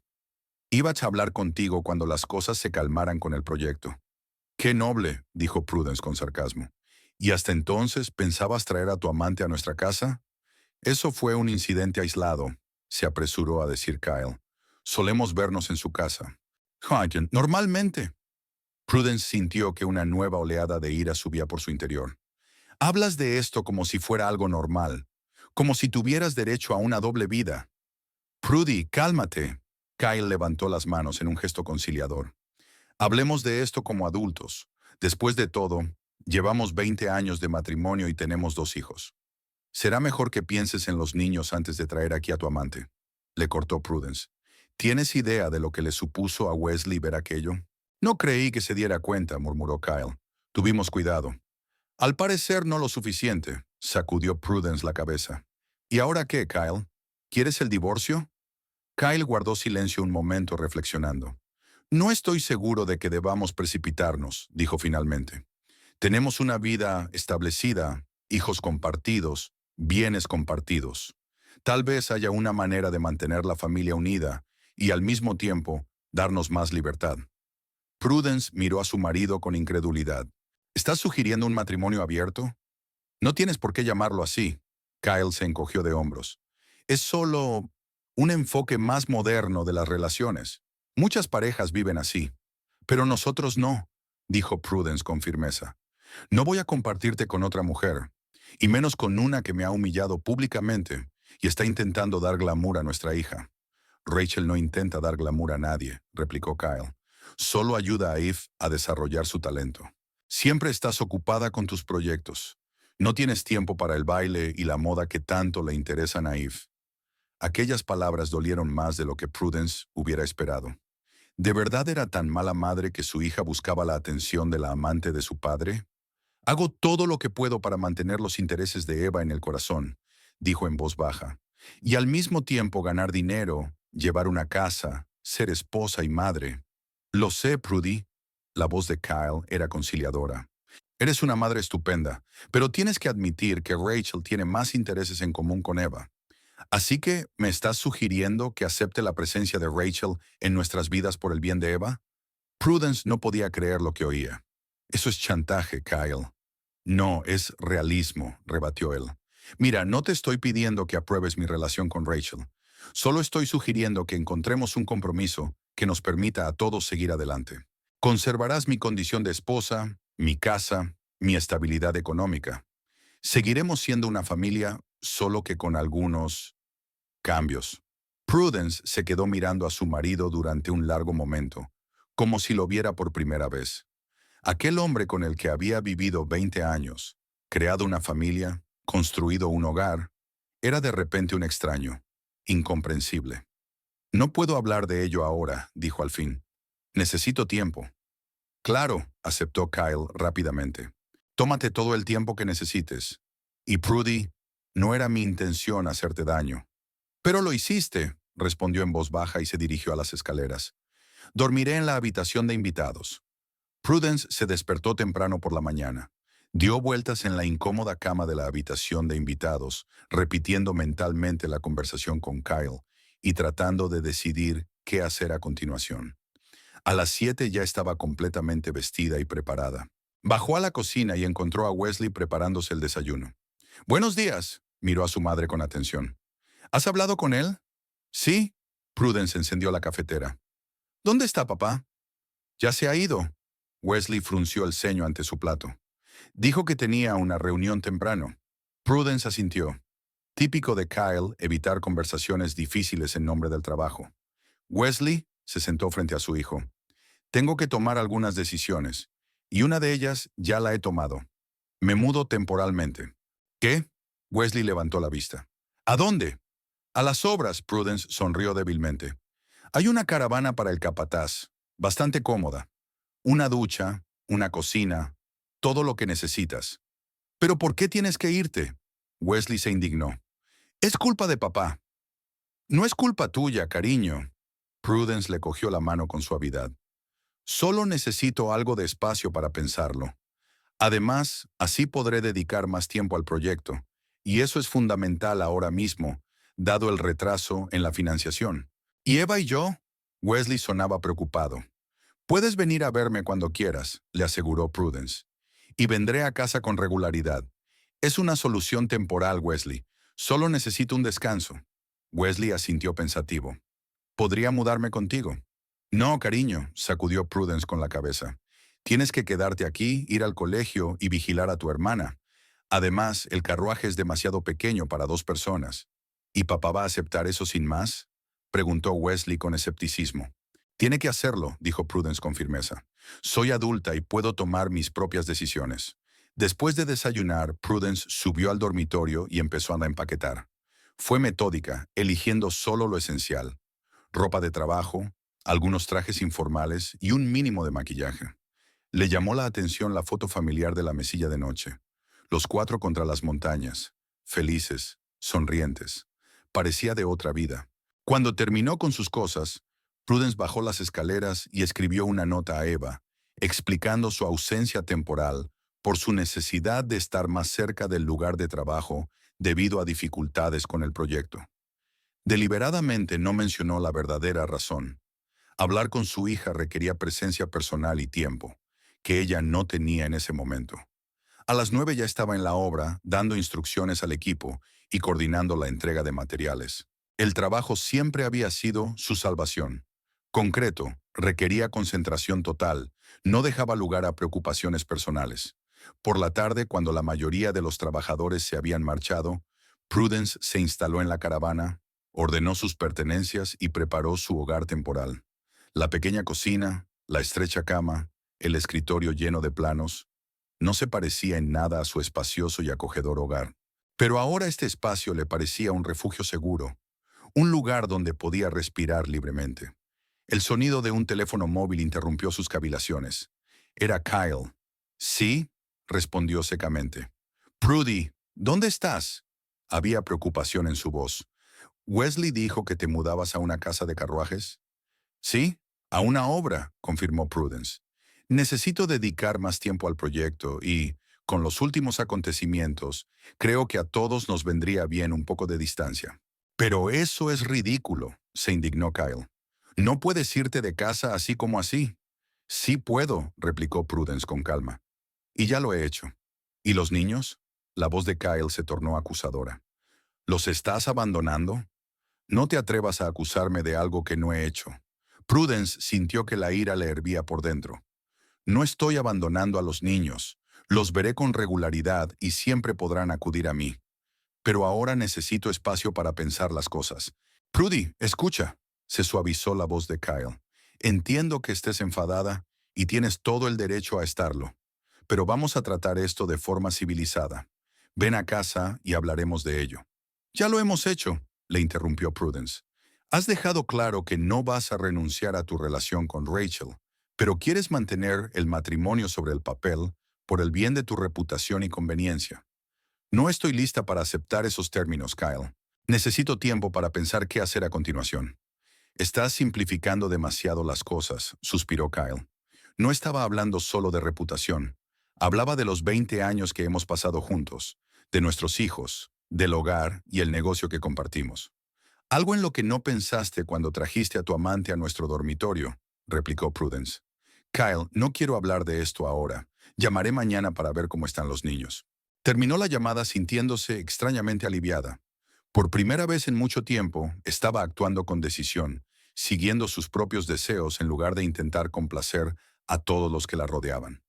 iba a hablar contigo cuando las cosas se calmaran con el proyecto. Qué noble, dijo Prudence con sarcasmo. ¿Y hasta entonces pensabas traer a tu amante a nuestra casa? Eso fue un incidente aislado, se apresuró a decir Kyle. Solemos vernos en su casa. Normalmente. Prudence sintió que una nueva oleada de ira subía por su interior. Hablas de esto como si fuera algo normal, como si tuvieras derecho a una doble vida. Prudy, cálmate. Kyle levantó las manos en un gesto conciliador. Hablemos de esto como adultos. Después de todo, llevamos 20 años de matrimonio y tenemos 2 hijos. Será mejor que pienses en los niños antes de traer aquí a tu amante, le cortó Prudence. ¿Tienes idea de lo que le supuso a Wesley ver aquello? No creí que se diera cuenta, murmuró Kyle. Tuvimos cuidado. Al parecer no lo suficiente, sacudió Prudence la cabeza. ¿Y ahora qué, Kyle? ¿Quieres el divorcio? Kyle guardó silencio un momento reflexionando. No estoy seguro de que debamos precipitarnos, dijo finalmente. Tenemos una vida establecida, hijos compartidos, bienes compartidos. Tal vez haya una manera de mantener la familia unida y al mismo tiempo darnos más libertad. Prudence miró a su marido con incredulidad. ¿Estás sugiriendo un matrimonio abierto? No tienes por qué llamarlo así. Kyle se encogió de hombros. Es solo un enfoque más moderno de las relaciones. Muchas parejas viven así. Pero nosotros no, dijo Prudence con firmeza. No voy a compartirte con otra mujer, y menos con una que me ha humillado públicamente y está intentando dar glamour a nuestra hija. Rachel no intenta dar glamour a nadie, replicó Kyle. Solo ayuda a Eve a desarrollar su talento. Siempre estás ocupada con tus proyectos. No tienes tiempo para el baile y la moda que tanto le interesan a Eve. Aquellas palabras dolieron más de lo que Prudence hubiera esperado. ¿De verdad era tan mala madre que su hija buscaba la atención de la amante de su padre? Hago todo lo que puedo para mantener los intereses de Eva en el corazón, dijo en voz baja, y al mismo tiempo ganar dinero, llevar una casa, ser esposa y madre. Lo sé, Prudy. La voz de Kyle era conciliadora. Eres una madre estupenda, pero tienes que admitir que Rachel tiene más intereses en común con Eva. Así que, ¿me estás sugiriendo que acepte la presencia de Rachel en nuestras vidas por el bien de Eva? Prudence no podía creer lo que oía. Eso es chantaje, Kyle. No, es realismo, rebatió él. Mira, no te estoy pidiendo que apruebes mi relación con Rachel. Solo estoy sugiriendo que encontremos un compromiso que nos permita a todos seguir adelante. Conservarás mi condición de esposa, mi casa, mi estabilidad económica. Seguiremos siendo una familia, solo que con algunos cambios. Prudence se quedó mirando a su marido durante un largo momento, como si lo viera por primera vez. Aquel hombre con el que había vivido 20 años, creado una familia, construido un hogar, era de repente un extraño, incomprensible. No puedo hablar de ello ahora, dijo al fin. Necesito tiempo. Claro, aceptó Kyle rápidamente. Tómate todo el tiempo que necesites. Y Prudy, no era mi intención hacerte daño. Pero lo hiciste, respondió en voz baja y se dirigió a las escaleras. Dormiré en la habitación de invitados. Prudence se despertó temprano por la mañana. Dio vueltas en la incómoda cama de la habitación de invitados, repitiendo mentalmente la conversación con Kyle y tratando de decidir qué hacer a continuación. A las 7 ya estaba completamente vestida y preparada. Bajó a la cocina y encontró a Wesley preparándose el desayuno. «Buenos días», miró a su madre con atención. «¿Has hablado con él?» «Sí». Prudence encendió la cafetera. «¿Dónde está papá?» «Ya se ha ido». Wesley frunció el ceño ante su plato. Dijo que tenía una reunión temprano. Prudence asintió. Típico de Kyle evitar conversaciones difíciles en nombre del trabajo. Wesley se sentó frente a su hijo. Tengo que tomar algunas decisiones, y una de ellas ya la he tomado. Me mudo temporalmente. ¿Qué? Wesley levantó la vista. ¿A dónde? A las obras, Prudence sonrió débilmente. Hay una caravana para el capataz, bastante cómoda. Una ducha, una cocina, todo lo que necesitas. ¿Pero por qué tienes que irte? Wesley se indignó. Es culpa de papá. No es culpa tuya, cariño. Prudence le cogió la mano con suavidad. Solo necesito algo de espacio para pensarlo. Además, así podré dedicar más tiempo al proyecto, y eso es fundamental ahora mismo, dado el retraso en la financiación. ¿Y Eva y yo? Wesley sonaba preocupado. Puedes venir a verme cuando quieras, le aseguró Prudence. Y vendré a casa con regularidad. Es una solución temporal, Wesley. Solo necesito un descanso. Wesley asintió pensativo. ¿Podría mudarme contigo? No, cariño, sacudió Prudence con la cabeza. Tienes que quedarte aquí, ir al colegio y vigilar a tu hermana. Además, el carruaje es demasiado pequeño para 2 personas. ¿Y papá va a aceptar eso sin más? Preguntó Wesley con escepticismo. Tiene que hacerlo, dijo Prudence con firmeza. Soy adulta y puedo tomar mis propias decisiones. Después de desayunar, Prudence subió al dormitorio y empezó a empaquetar. Fue metódica, eligiendo solo lo esencial: ropa de trabajo, algunos trajes informales y un mínimo de maquillaje. Le llamó la atención la foto familiar de la mesilla de noche. Los cuatro contra las montañas, felices, sonrientes. Parecía de otra vida. Cuando terminó con sus cosas, Prudence bajó las escaleras y escribió una nota a Eva, explicando su ausencia temporal por su necesidad de estar más cerca del lugar de trabajo debido a dificultades con el proyecto. Deliberadamente no mencionó la verdadera razón. Hablar con su hija requería presencia personal y tiempo, que ella no tenía en ese momento. A las 9 ya estaba en la obra, dando instrucciones al equipo y coordinando la entrega de materiales. El trabajo siempre había sido su salvación. Concreto, requería concentración total, no dejaba lugar a preocupaciones personales. Por la tarde, cuando la mayoría de los trabajadores se habían marchado, Prudence se instaló en la caravana, ordenó sus pertenencias y preparó su hogar temporal. La pequeña cocina, la estrecha cama, el escritorio lleno de planos, no se parecía en nada a su espacioso y acogedor hogar. Pero ahora este espacio le parecía un refugio seguro, un lugar donde podía respirar libremente. El sonido de un teléfono móvil interrumpió sus cavilaciones. Era Kyle. «Sí», respondió secamente. «Prudy, ¿dónde estás?». Había preocupación en su voz. «¿Wesley dijo que te mudabas a una casa de carruajes?». «Sí, a una obra», confirmó Prudence. «Necesito dedicar más tiempo al proyecto y, con los últimos acontecimientos, creo que a todos nos vendría bien un poco de distancia». «Pero eso es ridículo», se indignó Kyle. «No puedes irte de casa así como así». «Sí puedo», replicó Prudence con calma. «Y ya lo he hecho». «¿Y los niños?». La voz de Kyle se tornó acusadora. «¿Los estás abandonando?». «No te atrevas a acusarme de algo que no he hecho». Prudence sintió que la ira le hervía por dentro. «No estoy abandonando a los niños. Los veré con regularidad y siempre podrán acudir a mí. Pero ahora necesito espacio para pensar las cosas». «Prudy, escucha», se suavizó la voz de Kyle. «Entiendo que estés enfadada y tienes todo el derecho a estarlo. Pero vamos a tratar esto de forma civilizada. Ven a casa y hablaremos de ello». «Ya lo hemos hecho», le interrumpió Prudence. «Has dejado claro que no vas a renunciar a tu relación con Rachel, pero quieres mantener el matrimonio sobre el papel por el bien de tu reputación y conveniencia. No estoy lista para aceptar esos términos, Kyle. Necesito tiempo para pensar qué hacer a continuación». «Estás simplificando demasiado las cosas», suspiró Kyle. «No estaba hablando solo de reputación. Hablaba de los 20 años que hemos pasado juntos, de nuestros hijos, del hogar y el negocio que compartimos». «Algo en lo que no pensaste cuando trajiste a tu amante a nuestro dormitorio», replicó Prudence. «Kyle, no quiero hablar de esto ahora. Llamaré mañana para ver cómo están los niños». Terminó la llamada sintiéndose extrañamente aliviada. Por primera vez en mucho tiempo, estaba actuando con decisión, siguiendo sus propios deseos en lugar de intentar complacer a todos los que la rodeaban.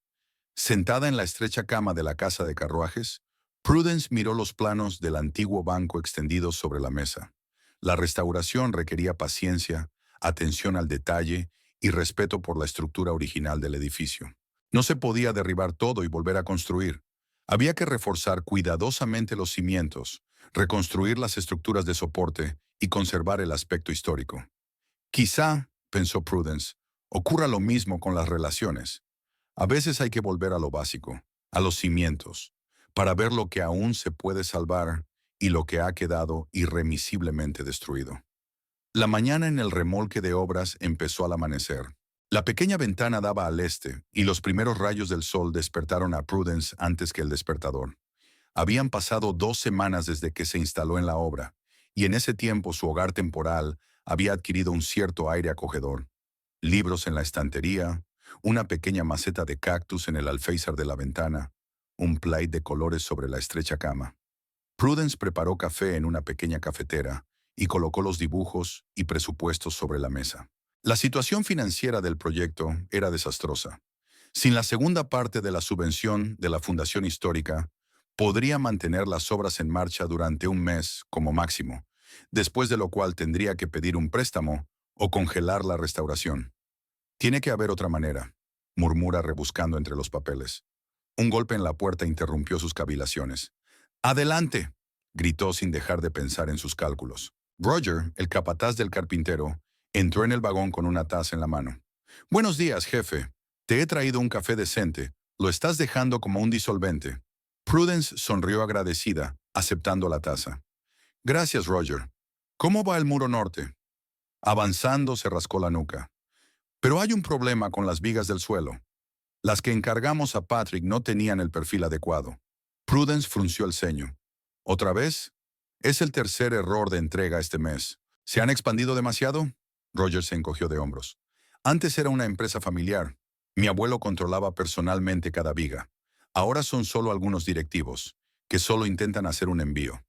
Sentada en la estrecha cama de la casa de carruajes, Prudence miró los planos del antiguo banco extendidos sobre la mesa. La restauración requería paciencia, atención al detalle y respeto por la estructura original del edificio. No se podía derribar todo y volver a construir. Había que reforzar cuidadosamente los cimientos, reconstruir las estructuras de soporte y conservar el aspecto histórico. Quizá, pensó Prudence, ocurra lo mismo con las relaciones. A veces hay que volver a lo básico, a los cimientos, para ver lo que aún se puede salvar y lo que ha quedado irremisiblemente destruido. La mañana en el remolque de obras empezó al amanecer. La pequeña ventana daba al este y los primeros rayos del sol despertaron a Prudence antes que el despertador. Habían pasado 2 semanas desde que se instaló en la obra, y en ese tiempo su hogar temporal había adquirido un cierto aire acogedor. Libros en la estantería, una pequeña maceta de cactus en el alféizar de la ventana, un plaid de colores sobre la estrecha cama. Prudence preparó café en una pequeña cafetera y colocó los dibujos y presupuestos sobre la mesa. La situación financiera del proyecto era desastrosa. Sin la segunda parte de la subvención de la Fundación Histórica, podría mantener las obras en marcha durante un mes como máximo, después de lo cual tendría que pedir un préstamo o congelar la restauración. «Tiene que haber otra manera», murmura rebuscando entre los papeles. Un golpe en la puerta interrumpió sus cavilaciones. ¡Adelante!, gritó sin dejar de pensar en sus cálculos. Roger, el capataz del carpintero, entró en el vagón con una taza en la mano. «Buenos días, jefe. Te he traído un café decente. Lo estás dejando como un disolvente». Prudence sonrió agradecida, aceptando la taza. «Gracias, Roger. ¿Cómo va el muro norte?» Avanzando, se rascó la nuca. «Pero hay un problema con las vigas del suelo. Las que encargamos a Patrick no tenían el perfil adecuado». Prudence frunció el ceño. «¿Otra vez? Es el tercer error de entrega este mes. ¿Se han expandido demasiado?» Roger se encogió de hombros. «Antes era una empresa familiar. Mi abuelo controlaba personalmente cada viga. Ahora son solo algunos directivos, que solo intentan hacer un envío».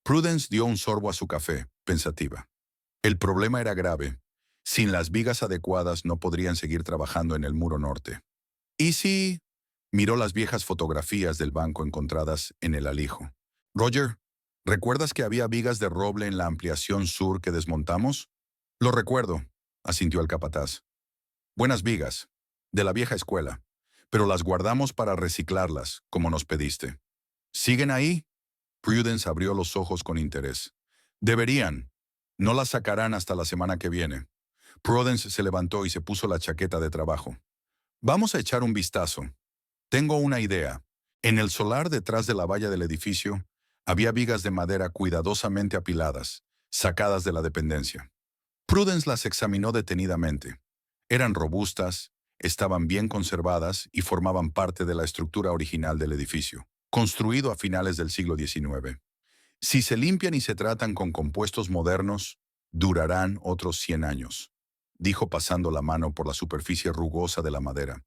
Prudence dio un sorbo a su café, pensativa. El problema era grave. Sin las vigas adecuadas no podrían seguir trabajando en el muro norte. ¿Y si...? Miró las viejas fotografías del banco encontradas en el alijo. «Roger, ¿recuerdas que había vigas de roble en la ampliación sur que desmontamos?» «Lo recuerdo», asintió el capataz. «Buenas vigas, de la vieja escuela, pero las guardamos para reciclarlas, como nos pediste». «¿Siguen ahí?» Prudence abrió los ojos con interés. «Deberían. No las sacarán hasta la semana que viene». Prudence se levantó y se puso la chaqueta de trabajo. «Vamos a echar un vistazo. Tengo una idea». En el solar detrás de la valla del edificio había vigas de madera cuidadosamente apiladas, sacadas de la dependencia. Prudence las examinó detenidamente. Eran robustas, estaban bien conservadas y formaban parte de la estructura original del edificio, construido a finales del siglo XIX. Si se limpian y se tratan con compuestos modernos, durarán otros 100 años, dijo pasando la mano por la superficie rugosa de la madera.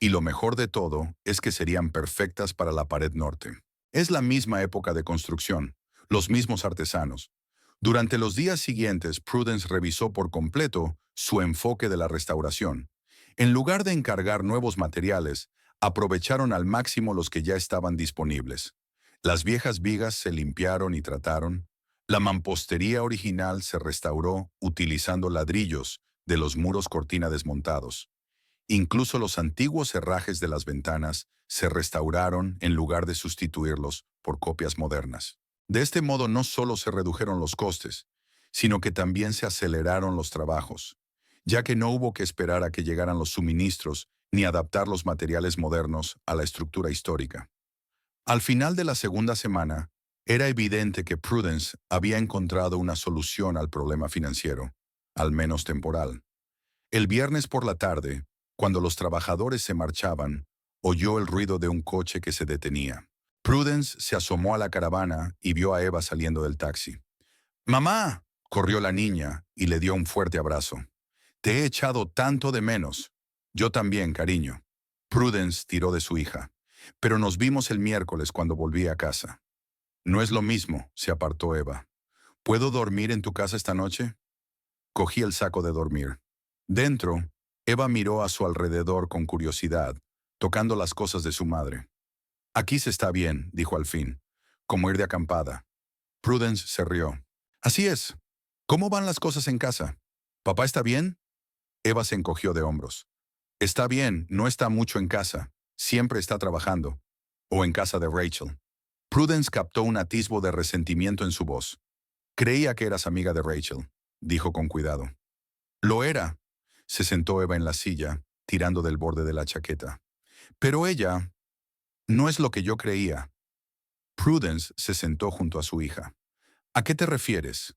Y lo mejor de todo es que serían perfectas para la pared norte. Es la misma época de construcción, los mismos artesanos. Durante los días siguientes, Prudence revisó por completo su enfoque de la restauración. En lugar de encargar nuevos materiales, aprovecharon al máximo los que ya estaban disponibles. Las viejas vigas se limpiaron y trataron. La mampostería original se restauró utilizando ladrillos de los muros cortina desmontados. Incluso los antiguos herrajes de las ventanas se restauraron en lugar de sustituirlos por copias modernas. De este modo no solo se redujeron los costes, sino que también se aceleraron los trabajos, ya que no hubo que esperar a que llegaran los suministros ni adaptar los materiales modernos a la estructura histórica. Al final de la segunda semana, era evidente que Prudence había encontrado una solución al problema financiero, al menos temporal. El viernes por la tarde, cuando los trabajadores se marchaban, oyó el ruido de un coche que se detenía. Prudence se asomó a la caravana y vio a Eva saliendo del taxi. «¡Mamá!», corrió la niña y le dio un fuerte abrazo. «Te he echado tanto de menos». «Yo también, cariño». Prudence tiró de su hija. «Pero nos vimos el miércoles cuando volví a casa». «No es lo mismo», se apartó Eva. «¿Puedo dormir en tu casa esta noche?» Cogí el saco de dormir. Dentro, Eva miró a su alrededor con curiosidad, tocando las cosas de su madre. «Aquí se está bien», dijo al fin, «como ir de acampada». Prudence se rió. «Así es. ¿Cómo van las cosas en casa? ¿Papá está bien?» Eva se encogió de hombros. «Está bien, no está mucho en casa. Siempre está trabajando. O en casa de Rachel». Prudence captó un atisbo de resentimiento en su voz. «Creía que eras amiga de Rachel», dijo con cuidado. «Lo era». Se sentó Eva en la silla, tirando del borde de la chaqueta. «Pero ella no es lo que yo creía». Prudence se sentó junto a su hija. «¿A qué te refieres?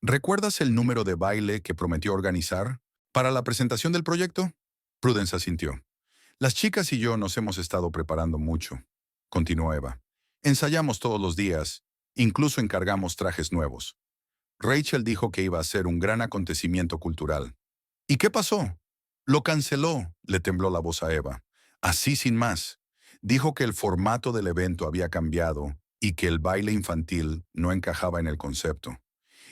¿Recuerdas el número de baile que prometió organizar para la presentación del proyecto?» Prudence asintió. «Las chicas y yo nos hemos estado preparando mucho», continuó Eva. «Ensayamos todos los días, incluso encargamos trajes nuevos. Rachel dijo que iba a ser un gran acontecimiento cultural». «¿Y qué pasó?» «Lo canceló», le tembló la voz a Eva. «Así sin más. Dijo que el formato del evento había cambiado y que el baile infantil no encajaba en el concepto.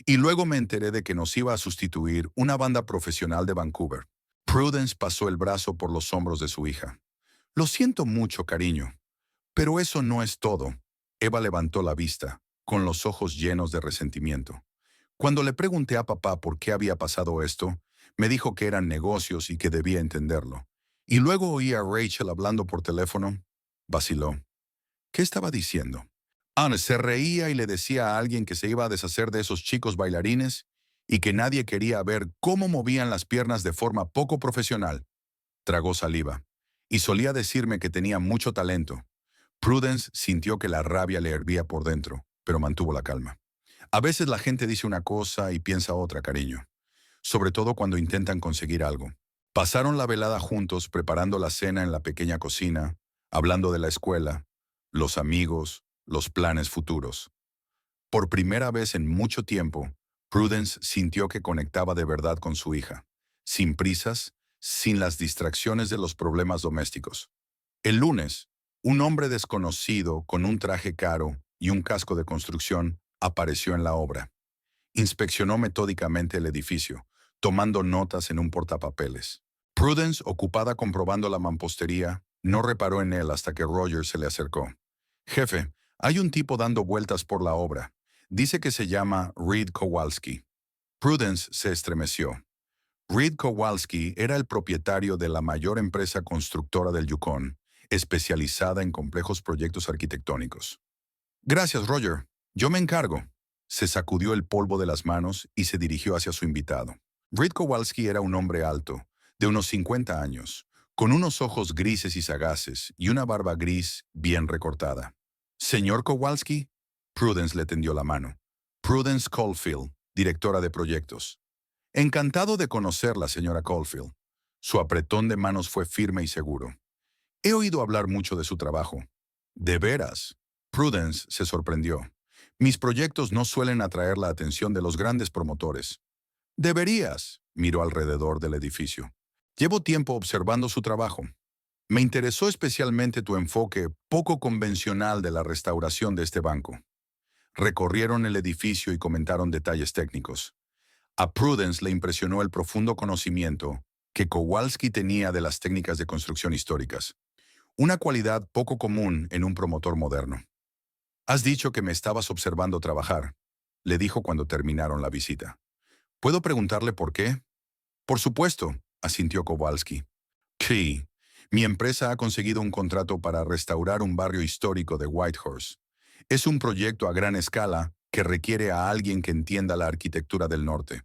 Y luego me enteré de que nos iba a sustituir una banda profesional de Vancouver». Prudence pasó el brazo por los hombros de su hija. «Lo siento mucho, cariño. Pero eso no es todo». Eva levantó la vista, con los ojos llenos de resentimiento. «Cuando le pregunté a papá por qué había pasado esto, me dijo que eran negocios y que debía entenderlo. Y luego oí a Rachel hablando por teléfono». vaciló. ¿Qué estaba diciendo? Anne se reía y le decía a alguien que se iba a deshacer de esos chicos bailarines y que nadie quería ver cómo movían las piernas de forma poco profesional. Tragó saliva. Y solía decirme que tenía mucho talento. Prudence sintió que la rabia le hervía por dentro, pero mantuvo la calma. A veces la gente dice una cosa y piensa otra, cariño. Sobre todo cuando intentan conseguir algo. Pasaron la velada juntos preparando la cena en la pequeña cocina, hablando de la escuela, los amigos, los planes futuros. Por primera vez en mucho tiempo, Prudence sintió que conectaba de verdad con su hija, sin prisas, sin las distracciones de los problemas domésticos. El lunes, un hombre desconocido con un traje caro y un casco de construcción apareció en la obra. Inspeccionó metódicamente el edificio, tomando notas en un portapapeles. Prudence, ocupada comprobando la mampostería, no reparó en él hasta que Roger se le acercó. Jefe, hay un tipo dando vueltas por la obra. Dice que se llama Reed Kowalski. Prudence se estremeció. Reed Kowalski era el propietario de la mayor empresa constructora del Yukon, especializada en complejos proyectos arquitectónicos. Gracias, Roger. Yo me encargo. Se sacudió el polvo de las manos y se dirigió hacia su invitado. Reed Kowalski era un hombre alto, de unos 50 años, con unos ojos grises y sagaces y una barba gris bien recortada. Señor Kowalski, Prudence le tendió la mano. Prudence Caulfield, directora de proyectos. Encantado de conocerla, señora Caulfield. Su apretón de manos fue firme y seguro. He oído hablar mucho de su trabajo. ¿De veras? Prudence se sorprendió. Mis proyectos no suelen atraer la atención de los grandes promotores. Deberías, miró alrededor del edificio. Llevo tiempo observando su trabajo. Me interesó especialmente tu enfoque poco convencional de la restauración de este banco. Recorrieron el edificio y comentaron detalles técnicos. A Prudence le impresionó el profundo conocimiento que Kowalski tenía de las técnicas de construcción históricas, una cualidad poco común en un promotor moderno. Has dicho que me estabas observando trabajar, le dijo cuando terminaron la visita. ¿Puedo preguntarle por qué? Por supuesto, asintió Kowalski. Sí, mi empresa ha conseguido un contrato para restaurar un barrio histórico de Whitehorse. Es un proyecto a gran escala que requiere a alguien que entienda la arquitectura del norte.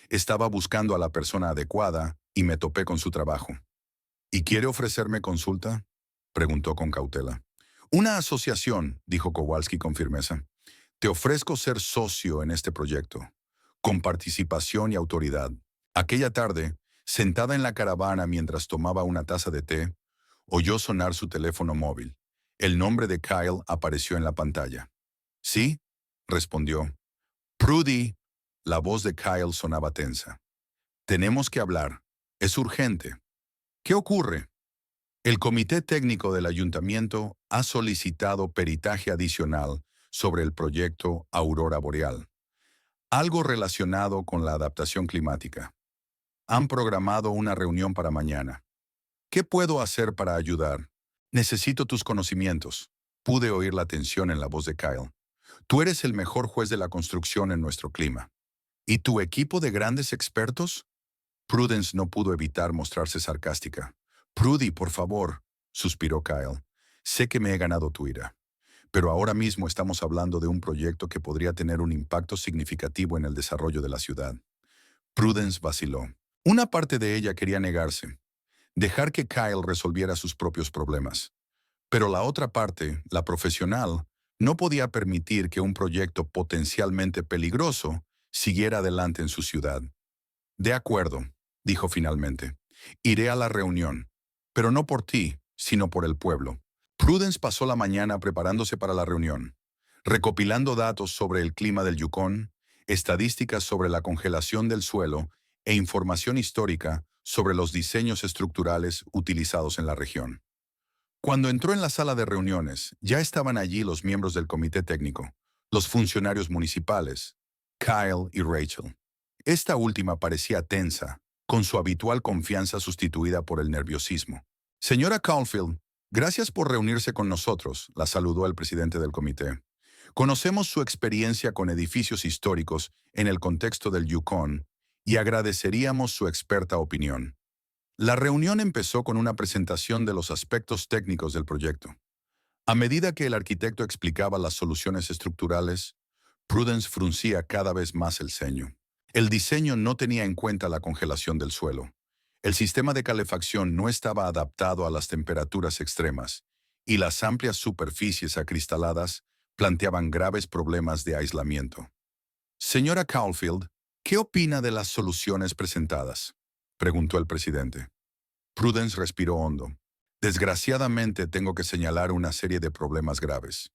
Estaba buscando a la persona adecuada y me topé con su trabajo. ¿Y quiere ofrecerme consulta? Preguntó con cautela. Una asociación, dijo Kowalski con firmeza. Te ofrezco ser socio en este proyecto, con participación y autoridad. Aquella tarde, sentada en la caravana mientras tomaba una taza de té, oyó sonar su teléfono móvil. El nombre de Kyle apareció en la pantalla. ¿Sí? Respondió. Prudy. La voz de Kyle sonaba tensa. Tenemos que hablar. Es urgente. ¿Qué ocurre? El Comité Técnico del Ayuntamiento ha solicitado peritaje adicional sobre el proyecto Aurora Boreal, algo relacionado con la adaptación climática. Han programado una reunión para mañana. ¿Qué puedo hacer para ayudar? Necesito tus conocimientos. Pude oír la tensión en la voz de Kyle. Tú eres el mejor juez de la construcción en nuestro clima. ¿Y tu equipo de grandes expertos? Prudence no pudo evitar mostrarse sarcástica. Prudy, por favor, suspiró Kyle. Sé que me he ganado tu ira, pero ahora mismo estamos hablando de un proyecto que podría tener un impacto significativo en el desarrollo de la ciudad. Prudence vaciló. Una parte de ella quería negarse, dejar que Kyle resolviera sus propios problemas. Pero la otra parte, la profesional, no podía permitir que un proyecto potencialmente peligroso siguiera adelante en su ciudad. De acuerdo, dijo finalmente. Iré a la reunión, pero no por ti, sino por el pueblo. Prudence pasó la mañana preparándose para la reunión, recopilando datos sobre el clima del Yukon, estadísticas sobre la congelación del suelo e información histórica sobre los diseños estructurales utilizados en la región. Cuando entró en la sala de reuniones, ya estaban allí los miembros del comité técnico, los funcionarios municipales, Kyle y Rachel. Esta última parecía tensa, con su habitual confianza sustituida por el nerviosismo. Señora Caulfield, gracias por reunirse con nosotros, la saludó el presidente del comité. Conocemos su experiencia con edificios históricos en el contexto del Yukon y agradeceríamos su experta opinión. La reunión empezó con una presentación de los aspectos técnicos del proyecto. A medida que el arquitecto explicaba las soluciones estructurales, Prudence fruncía cada vez más el ceño. El diseño no tenía en cuenta la congelación del suelo. El sistema de calefacción no estaba adaptado a las temperaturas extremas, y las amplias superficies acristaladas planteaban graves problemas de aislamiento. Señora Caulfield, ¿qué opina de las soluciones presentadas?, preguntó el presidente. Prudence respiró hondo. Desgraciadamente tengo que señalar una serie de problemas graves.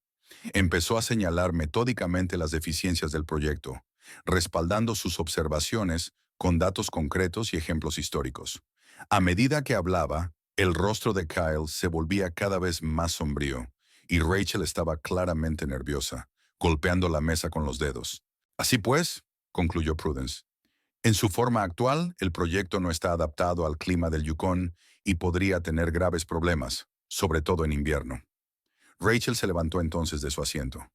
Empezó a señalar metódicamente las deficiencias del proyecto, respaldando sus observaciones con datos concretos y ejemplos históricos. A medida que hablaba, el rostro de Kyle se volvía cada vez más sombrío, y Rachel estaba claramente nerviosa, golpeando la mesa con los dedos. Así pues, concluyó Prudence, en su forma actual, el proyecto no está adaptado al clima del Yukon y podría tener graves problemas, sobre todo en invierno. Rachel se levantó entonces de su asiento.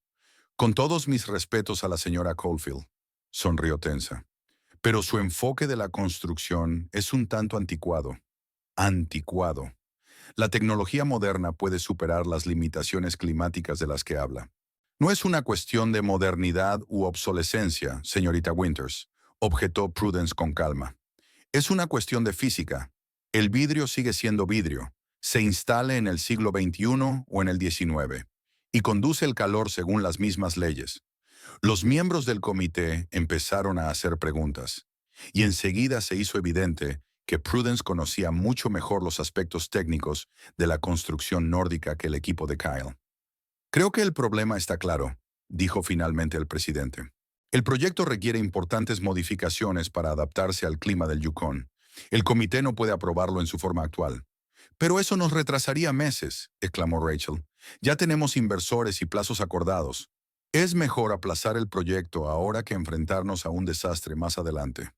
Con todos mis respetos a la señora Caulfield, sonrió tensa, pero su enfoque de la construcción es un tanto anticuado. Anticuado. La tecnología moderna puede superar las limitaciones climáticas de las que habla. No es una cuestión de modernidad u obsolescencia, señorita Winters, objetó Prudence con calma. Es una cuestión de física. El vidrio sigue siendo vidrio, se instale en el siglo XXI o en el XIX, y conduce el calor según las mismas leyes. Los miembros del comité empezaron a hacer preguntas, y enseguida se hizo evidente que Prudence conocía mucho mejor los aspectos técnicos de la construcción nórdica que el equipo de Kyle. Creo que el problema está claro, dijo finalmente el presidente. El proyecto requiere importantes modificaciones para adaptarse al clima del Yukon. El comité no puede aprobarlo en su forma actual. Pero eso nos retrasaría meses, exclamó Rachel. Ya tenemos inversores y plazos acordados. Es mejor aplazar el proyecto ahora que enfrentarnos a un desastre más adelante,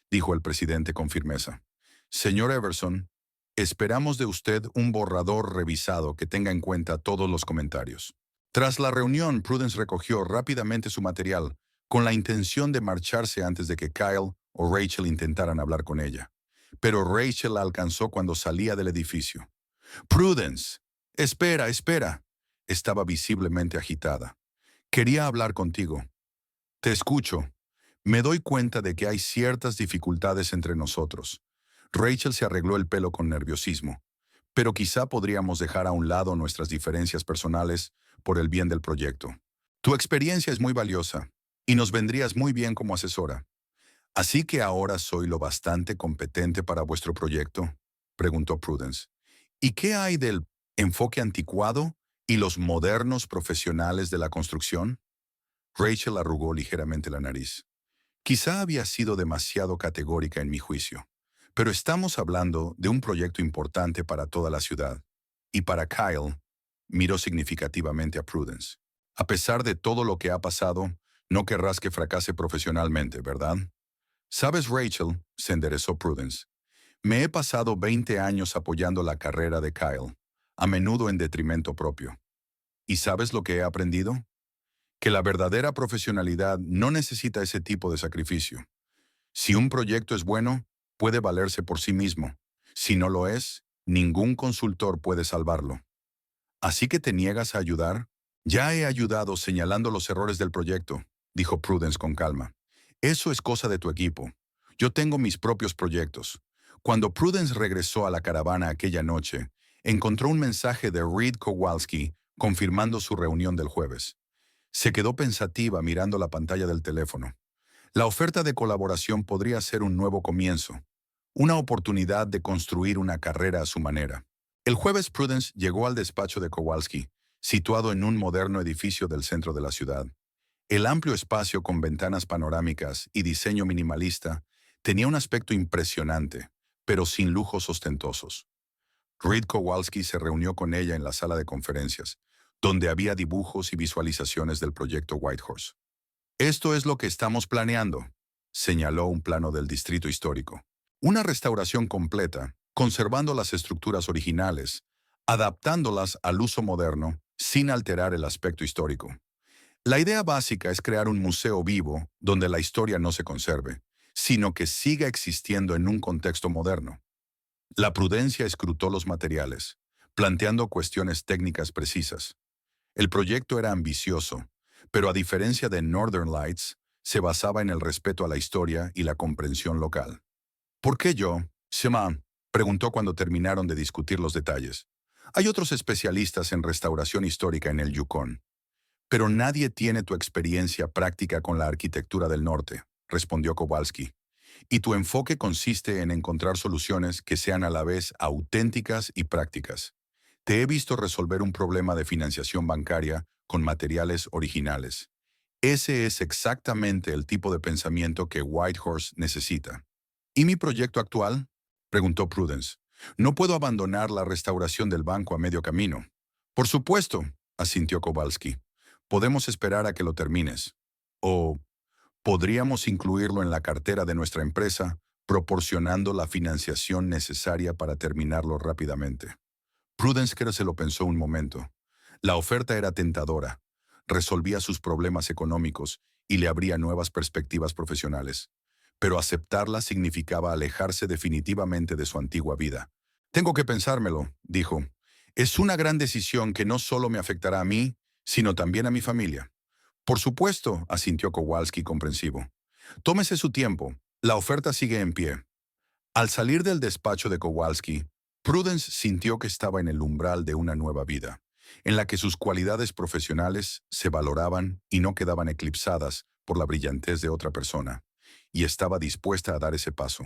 dijo el presidente con firmeza. Señor Everson, esperamos de usted un borrador revisado que tenga en cuenta todos los comentarios. Tras la reunión, Prudence recogió rápidamente su material, con la intención de marcharse antes de que Kyle o Rachel intentaran hablar con ella. Pero Rachel la alcanzó cuando salía del edificio. Prudence, espera, espera. Estaba visiblemente agitada. Quería hablar contigo. Te escucho. Me doy cuenta de que hay ciertas dificultades entre nosotros. Rachel se arregló el pelo con nerviosismo. Pero quizá podríamos dejar a un lado nuestras diferencias personales por el bien del proyecto. Tu experiencia es muy valiosa y nos vendrías muy bien como asesora. ¿Así que ahora soy lo bastante competente para vuestro proyecto?, preguntó Prudence. ¿Y qué hay del enfoque anticuado y los modernos profesionales de la construcción? Rachel arrugó ligeramente la nariz. Quizá había sido demasiado categórica en mi juicio, pero estamos hablando de un proyecto importante para toda la ciudad. Y para Kyle, miró significativamente a Prudence. A pesar de todo lo que ha pasado, no querrás que fracase profesionalmente, ¿verdad? Sabes, Rachel, se enderezó Prudence, me he pasado 20 años apoyando la carrera de Kyle, a menudo en detrimento propio. ¿Y sabes lo que he aprendido? Que la verdadera profesionalidad no necesita ese tipo de sacrificio. Si un proyecto es bueno, puede valerse por sí mismo. Si no lo es, ningún consultor puede salvarlo. ¿Así que te niegas a ayudar? Ya he ayudado señalando los errores del proyecto, dijo Prudence con calma. Eso es cosa de tu equipo. Yo tengo mis propios proyectos. Cuando Prudence regresó a la caravana aquella noche, encontró un mensaje de Reed Kowalski confirmando su reunión del jueves. Se quedó pensativa mirando la pantalla del teléfono. La oferta de colaboración podría ser un nuevo comienzo, una oportunidad de construir una carrera a su manera. El jueves Prudence llegó al despacho de Kowalski, situado en un moderno edificio del centro de la ciudad. El amplio espacio con ventanas panorámicas y diseño minimalista tenía un aspecto impresionante, pero sin lujos ostentosos. Reed Kowalski se reunió con ella en la sala de conferencias, donde había dibujos y visualizaciones del proyecto Whitehorse. Esto es lo que estamos planeando, señaló un plano del distrito histórico. Una restauración completa, conservando las estructuras originales, adaptándolas al uso moderno, sin alterar el aspecto histórico. La idea básica es crear un museo vivo donde la historia no se conserve, sino que siga existiendo en un contexto moderno. La prudencia escrutó los materiales, planteando cuestiones técnicas precisas. El proyecto era ambicioso, pero a diferencia de Northern Lights, se basaba en el respeto a la historia y la comprensión local. ¿Por qué yo? Sema preguntó cuando terminaron de discutir los detalles. Hay otros especialistas en restauración histórica en el Yukon, pero nadie tiene tu experiencia práctica con la arquitectura del norte, respondió Kowalski. Y tu enfoque consiste en encontrar soluciones que sean a la vez auténticas y prácticas. Te he visto resolver un problema de financiación bancaria con materiales originales. Ese es exactamente el tipo de pensamiento que Whitehorse necesita. ¿Y mi proyecto actual? Preguntó Prudence. No puedo abandonar la restauración del banco a medio camino. Por supuesto, asintió Kowalski. Podemos esperar a que lo termines. O podríamos incluirlo en la cartera de nuestra empresa, proporcionando la financiación necesaria para terminarlo rápidamente. Prudence Kerr se lo pensó un momento. La oferta era tentadora, resolvía sus problemas económicos y le abría nuevas perspectivas profesionales. Pero aceptarla significaba alejarse definitivamente de su antigua vida. Tengo que pensármelo, dijo. Es una gran decisión que no solo me afectará a mí, sino también a mi familia. Por supuesto, asintió Kowalski comprensivo. Tómese su tiempo. La oferta sigue en pie. Al salir del despacho de Kowalski, Prudence sintió que estaba en el umbral de una nueva vida, en la que sus cualidades profesionales se valoraban y no quedaban eclipsadas por la brillantez de otra persona, y estaba dispuesta a dar ese paso.